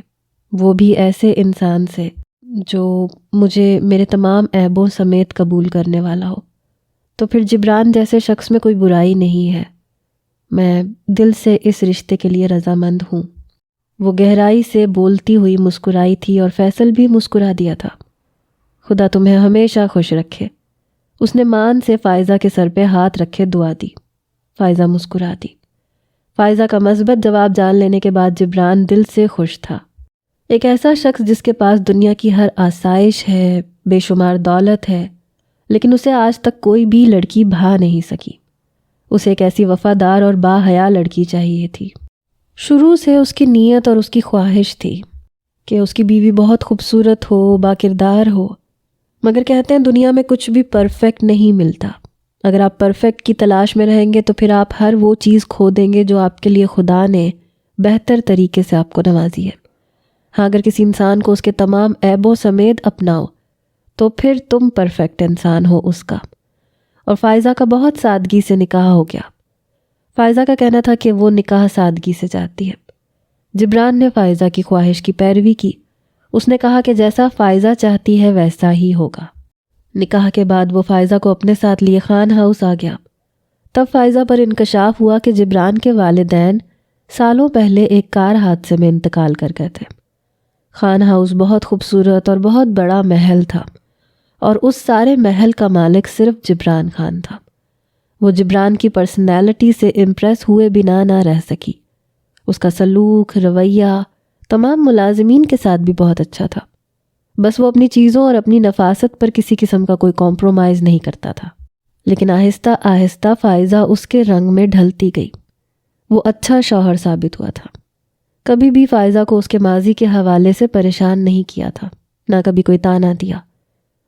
وہ بھی ایسے انسان سے جو مجھے میرے تمام عیبوں سمیت قبول کرنے والا ہو۔ تو پھر جبران جیسے شخص میں کوئی برائی نہیں ہے۔ میں دل سے اس رشتے کے لیے رضامند ہوں۔ وہ گہرائی سے بولتی ہوئی مسکرائی تھی اور فیصل بھی مسکرا دیا تھا۔ خدا تمہیں ہمیشہ خوش رکھے۔ اس نے مان سے فائزہ کے سر پہ ہاتھ رکھے دعا دی۔ فائزہ مسکرا دی۔ فائزہ کا مثبت جواب جان لینے کے بعد جبران دل سے خوش تھا۔ ایک ایسا شخص جس کے پاس دنیا کی ہر آسائش ہے، بے شمار دولت ہے، لیکن اسے آج تک کوئی بھی لڑکی بھا نہیں سکی۔ اسے ایک ایسی وفادار اور باحیا لڑکی چاہیے تھی۔ شروع سے اس کی نیت اور اس کی خواہش تھی کہ اس کی بیوی بہت خوبصورت ہو، با کردار ہو، مگر کہتے ہیں دنیا میں کچھ بھی پرفیکٹ نہیں ملتا۔ اگر آپ پرفیکٹ کی تلاش میں رہیں گے تو پھر آپ ہر وہ چیز کھو دیں گے جو آپ کے لیے خدا نے بہتر طریقے سے آپ کو نوازی ہے۔ ہاں، اگر کسی انسان کو اس کے تمام عیبوں سمیت اپناؤ تو پھر تم پرفیکٹ انسان ہو اس کا۔ اور فائزہ کا بہت سادگی سے نکاح ہو گیا۔ فائزہ کا کہنا تھا کہ وہ نکاح سادگی سے چاہتی ہے۔ جبران نے فائزہ کی خواہش کی پیروی کی۔ اس نے کہا کہ جیسا فائزہ چاہتی ہے ویسا ہی ہوگا۔ نکاح کے بعد وہ فائزہ کو اپنے ساتھ لیے خان ہاؤس آ گیا۔ تب فائزہ پر انکشاف ہوا کہ جبران کے والدین سالوں پہلے ایک کار حادثے میں انتقال کر گئے تھے۔ خان ہاؤس بہت خوبصورت اور بہت بڑا محل تھا، اور اس سارے محل کا مالک صرف جبران خان تھا۔ وہ جبران کی پرسنالٹی سے امپریس ہوئے بنا نہ رہ سکی۔ اس کا سلوک، رویہ تمام ملازمین کے ساتھ بھی بہت اچھا تھا۔ بس وہ اپنی چیزوں اور اپنی نفاست پر کسی قسم کا کوئی کمپرومائز نہیں کرتا تھا۔ لیکن آہستہ آہستہ فائزہ اس کے رنگ میں ڈھلتی گئی۔ وہ اچھا شوہر ثابت ہوا تھا۔ کبھی بھی فائزہ کو اس کے ماضی کے حوالے سے پریشان نہیں کیا تھا، نہ کبھی کوئی طعنہ دیا۔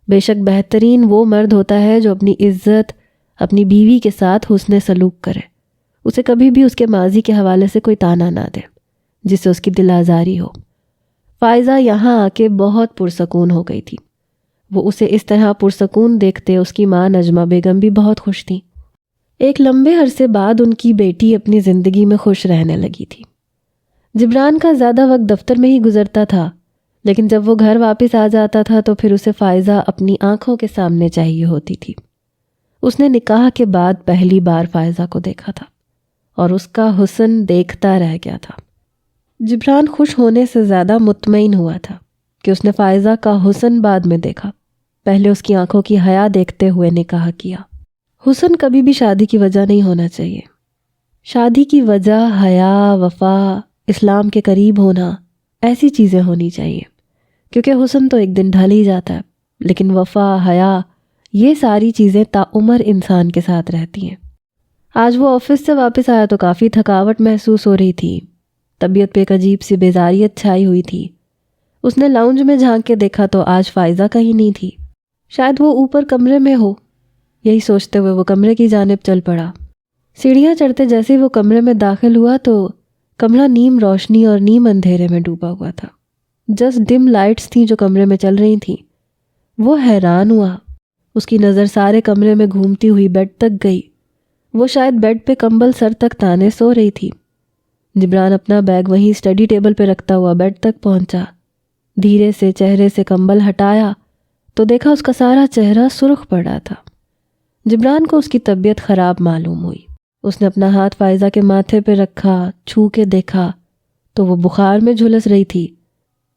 بے شک بہترین وہ مرد ہوتا ہے جو اپنی عزت اپنی بیوی کے ساتھ حسن سلوک کرے، اسے کبھی بھی اس کے ماضی کے حوالے سے کوئی طعنہ نہ دے جس سے اس کی دل آزاری ہو۔ فائزہ یہاں آ کے بہت پرسکون ہو گئی تھی۔ وہ اسے اس طرح پرسکون دیکھتے اس کی ماں نجمہ بیگم بھی بہت خوش تھیں۔ ایک لمبے عرصے بعد ان کی بیٹی اپنی زندگی میں خوش رہنے لگی تھی۔ جبران کا زیادہ وقت دفتر میں ہی گزرتا تھا، لیکن جب وہ گھر واپس آ جاتا تھا تو پھر اسے فائزہ اپنی آنکھوں کے سامنے چاہیے ہوتی تھی۔ اس نے نکاح کے بعد پہلی بار فائزہ کو دیکھا تھا اور اس کا حسن دیکھتا رہ گیا تھا۔ جبران خوش ہونے سے زیادہ مطمئن ہوا تھا کہ اس نے فائزہ کا حسن بعد میں دیکھا، پہلے اس کی آنکھوں کی حیا دیکھتے ہوئے نکاح کیا۔ حسن کبھی بھی شادی کی وجہ نہیں ہونا چاہیے۔ شادی کی وجہ حیا، وفا، اسلام کے قریب ہونا، ایسی چیزیں ہونی چاہیے، کیونکہ حسن تو ایک دن ڈھل ہی جاتا ہے، لیکن وفا، حیا یہ ساری چیزیں تاعمر انسان کے ساتھ رہتی ہیں۔ آج وہ آفس سے واپس آیا تو کافی تھکاوٹ محسوس ہو رہی تھی، طبیعت پہ ایک عجیب سی بیزاریت چھائی ہوئی تھی۔ اس نے لاؤنج میں جھانک کے دیکھا تو آج فائزہ کہیں نہیں تھی، شاید وہ اوپر کمرے میں ہو۔ یہی سوچتے ہوئے وہ کمرے کی جانب چل پڑا۔ سیڑھیاں چڑھتے جیسے وہ کمرے میں داخل ہوا تو کمرہ نیم روشنی اور نیم اندھیرے میں ڈوبا ہوا تھا۔ جسٹ ڈم لائٹس تھیں جو کمرے میں چل رہی تھیں۔ وہ حیران ہوا، اس کی نظر سارے کمرے میں گھومتی ہوئی بیڈ تک گئی۔ وہ شاید بیڈ پہ کمبل سر تک تانے سو رہی تھی۔ جبران اپنا بیگ وہیں اسٹڈی ٹیبل پہ رکھتا ہوا بیڈ تک پہنچا، دھیرے سے چہرے سے کمبل ہٹایا تو دیکھا اس کا سارا چہرہ سرخ پڑا تھا۔ جبران کو اس کی طبیعت خراب معلوم ہوئی۔ اس نے اپنا ہاتھ فائزہ کے ماتھے پہ رکھا، چھو کے دیکھا تو وہ بخار میں جھلس رہی تھی۔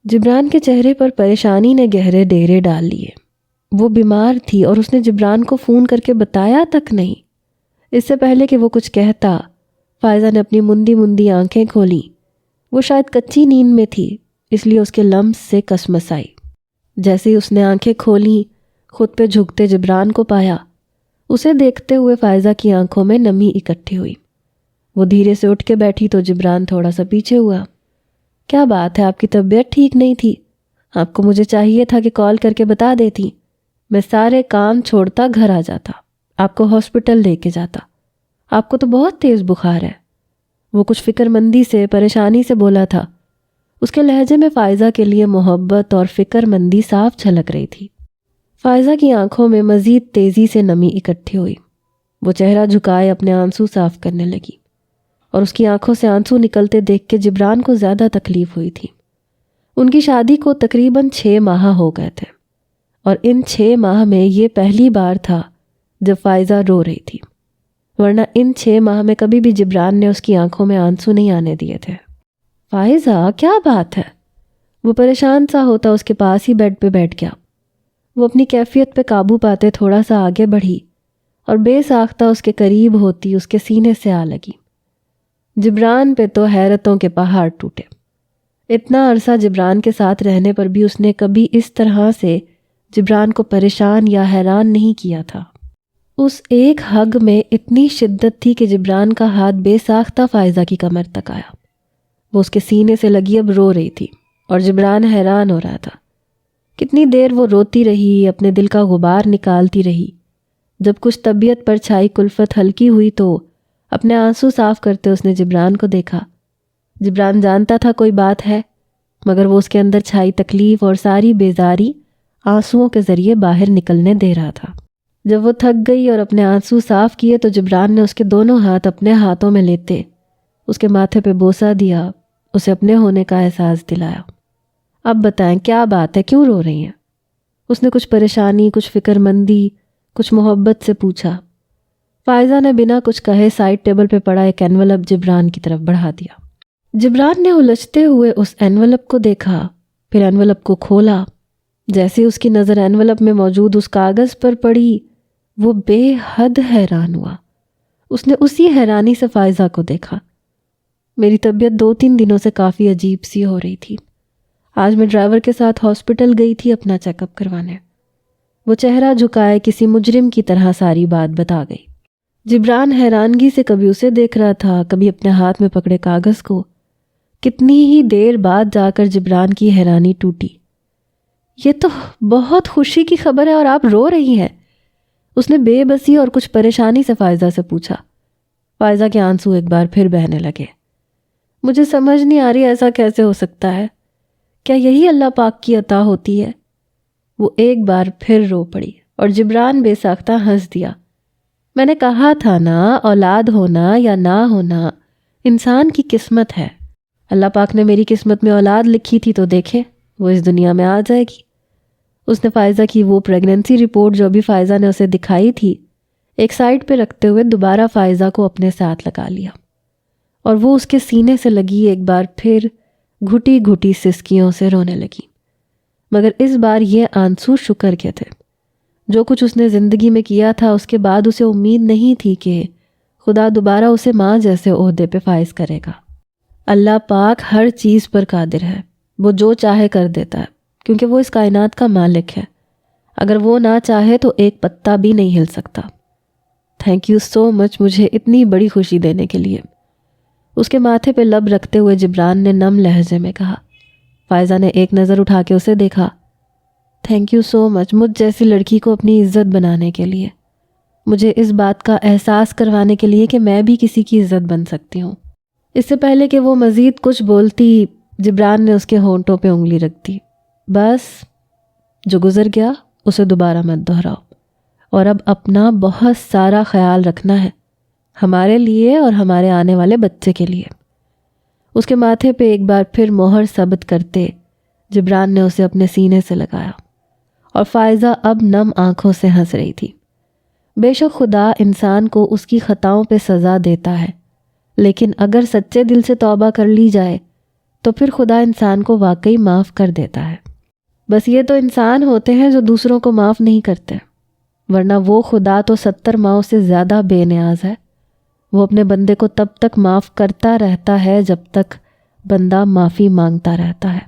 جبران کے چہرے پر پریشانی نے گہرے ڈیرے ڈال لیے۔ وہ بیمار تھی اور اس نے جبران کو فون کر کے بتایا تک نہیں۔ اس سے پہلے کہ وہ کچھ کہتا، فائزہ نے اپنی مندی مندی آنکھیں کھولیں۔ وہ شاید کچی نیند میں تھی، اس لیے اس کے لمس سے کسمس آئی۔ جیسے ہی اس نے آنکھیں کھولیں، خود پہ جھکتے جبران کو پایا۔ اسے دیکھتے ہوئے فائزہ کی آنکھوں میں نمی اکٹھی ہوئی۔ وہ دھیرے سے اٹھ کے بیٹھی تو جبران تھوڑا سا پیچھے ہوا۔ کیا بات ہے، آپ کی طبیعت ٹھیک نہیں تھی؟ آپ کو مجھے چاہیے تھا کہ کال کر کے بتا دیتی، میں سارے کام چھوڑتا گھر آ جاتا، آپ کو ہاسپٹل لے کے جاتا۔ آپ کو تو بہت تیز بخار ہے۔ وہ کچھ فکر مندی سے، پریشانی سے بولا تھا۔ اس کے لہجے میں فائزہ کے لیے محبت اور فکر مندی صاف جھلک رہی تھی۔ فائزہ کی آنکھوں میں مزید تیزی سے نمی اکٹھی ہوئی۔ وہ چہرہ جھکائے اپنے آنسو صاف کرنے لگی، اور اس کی آنکھوں سے آنسو نکلتے دیکھ کے جبران کو زیادہ تکلیف ہوئی تھی۔ ان کی شادی کو تقریباً 6 ماہ ہو گئے تھے، اور ان 6 ماہ میں یہ پہلی بار تھا جب فائزہ رو رہی تھی، ورنہ ان 6 ماہ میں کبھی بھی جبران نے اس کی آنکھوں میں آنسو نہیں آنے دیے تھے۔ فائزہ کیا بات ہے؟ وہ پریشان سا ہوتا اس کے پاس ہی بیڈ پہ بیٹھ گیا۔ وہ اپنی کیفیت پہ قابو پاتے تھوڑا سا آگے بڑھی اور بے ساختہ اس کے قریب ہوتی اس کے سینے سے آ لگی۔ جبران پہ تو حیرتوں کے پہاڑ ٹوٹے۔ اتنا عرصہ جبران کے ساتھ رہنے پر بھی اس نے کبھی اس طرح سے جبران کو پریشان یا حیران نہیں کیا تھا۔ اس ایک ہگ میں اتنی شدت تھی کہ جبران کا ہاتھ بے ساختہ فائزہ کی کمر تک آیا۔ وہ اس کے سینے سے لگی اب رو رہی تھی، اور جبران حیران ہو رہا تھا۔ کتنی دیر وہ روتی رہی، اپنے دل کا غبار نکالتی رہی۔ جب کچھ طبیعت پر چھائی کلفت ہلکی ہوئی تو اپنے آنسو صاف کرتے اس نے جبران کو دیکھا۔ جبران جانتا تھا کوئی بات ہے، مگر وہ اس کے اندر چھائی تکلیف اور ساری بیزاری آنسوؤں کے ذریعے باہر نکلنے دے رہا تھا۔ جب وہ تھک گئی اور اپنے آنسو صاف کیے تو جبران نے اس کے دونوں ہاتھ اپنے ہاتھوں میں لیتے اس کے ماتھے پہ بوسہ دیا، اسے اپنے ہونے کا احساس دلایا۔ اب بتائیں کیا بات ہے، کیوں رو رہی ہیں؟ اس نے کچھ پریشانی، کچھ فکر مندی، کچھ محبت سے پوچھا۔ فائزہ نے بنا کچھ کہے سائڈ ٹیبل پہ پڑا ایک اینولپ جبران کی طرف بڑھا دیا۔ جبران نے الجھتے ہوئے اس اینولپ کو دیکھا، پھر اینولپ کو کھولا۔ جیسے اس کی نظر اینولپ میں موجود اس کاغذ پر پڑی، وہ بے حد حیران ہوا۔ اس نے اسی حیرانی سے فائزہ کو دیکھا۔ میری طبیعت 2-3 دنوں سے کافی عجیب سی ہو رہی تھی۔ آج میں ڈرائیور کے ساتھ ہاسپٹل گئی تھی اپنا چیک اپ کروانے۔ وہ چہرہ جھکائے کسی مجرم کی طرح ساری بات بتا گئی۔ جبران حیرانگی سے کبھی اسے دیکھ رہا تھا، کبھی اپنے ہاتھ میں پکڑے کاغذ کو۔ کتنی ہی دیر بعد جا کر جبران کی حیرانی ٹوٹی۔ یہ تو بہت خوشی کی خبر ہے اور آپ رو رہی ہیں، اس نے بے بسی اور کچھ پریشانی سے فائزہ سے پوچھا۔ فائزہ کے آنسو ایک بار پھر بہنے لگے۔ مجھے سمجھ نہیں آ رہی ایسا کیسے ہو سکتا ہے، کیا یہی اللہ پاک کی عطا ہوتی ہے؟ وہ ایک بار پھر رو پڑی اور جبران بے ساختہ ہنس دیا۔ میں نے کہا تھا نا، اولاد ہونا یا نہ ہونا انسان کی قسمت ہے۔ اللہ پاک نے میری قسمت میں اولاد لکھی تھی تو دیکھے وہ اس دنیا میں آ جائے گی۔ اس نے فائزہ کی وہ پریگننسی رپورٹ جو ابھی فائزہ نے اسے دکھائی تھی ایک سائڈ پہ رکھتے ہوئے دوبارہ فائزہ کو اپنے ساتھ لگا لیا، اور وہ اس کے سینے سے لگی ایک بار پھر گھٹی گھٹی سسکیوں سے رونے لگی۔ مگر اس بار یہ آنسو شکر کے تھے۔ جو کچھ اس نے زندگی میں کیا تھا اس کے بعد اسے امید نہیں تھی کہ خدا دوبارہ اسے ماں جیسے عہدے پہ فائز کرے گا۔ اللہ پاک ہر چیز پر قادر ہے، وہ جو چاہے کر دیتا ہے کیونکہ وہ اس کائنات کا مالک ہے۔ اگر وہ نہ چاہے تو ایک پتا بھی نہیں ہل سکتا۔ تھینک یو سو مچ مجھے اتنی بڑی خوشی دینے کے لیے، اس کے ماتھے پہ لب رکھتے ہوئے جبران نے نم لہجے میں کہا۔ فائزہ نے ایک نظر اٹھا کے اسے دیکھا۔ تھینک یو سو مچ مجھ جیسی لڑکی کو اپنی عزت بنانے کے لیے، مجھے اس بات کا احساس کروانے کے لیے کہ میں بھی کسی کی عزت بن سکتی ہوں۔ اس سے پہلے کہ وہ مزید کچھ بولتی، جبران نے اس کے ہونٹوں پہ انگلی رکھ دی۔ بس جو گزر گیا اسے دوبارہ مت دہراؤ، اور اب اپنا بہت سارا خیال رکھنا ہے، ہمارے لیے اور ہمارے آنے والے بچے کے لیے۔ اس کے ماتھے پہ ایک بار پھر مہر ثبت کرتے جبران نے اسے اپنے سینے سے لگایا، اور فائزہ اب نم آنکھوں سے ہنس رہی تھی۔ بے شک خدا انسان کو اس کی خطاؤں پہ سزا دیتا ہے، لیکن اگر سچے دل سے توبہ کر لی جائے تو پھر خدا انسان کو واقعی معاف کر دیتا ہے۔ بس یہ تو انسان ہوتے ہیں جو دوسروں کو معاف نہیں کرتے، ورنہ وہ خدا تو 70 ماؤں سے زیادہ بے نیاز ہے۔ وہ اپنے بندے کو تب تک معاف کرتا رہتا ہے جب تک بندہ معافی مانگتا رہتا ہے۔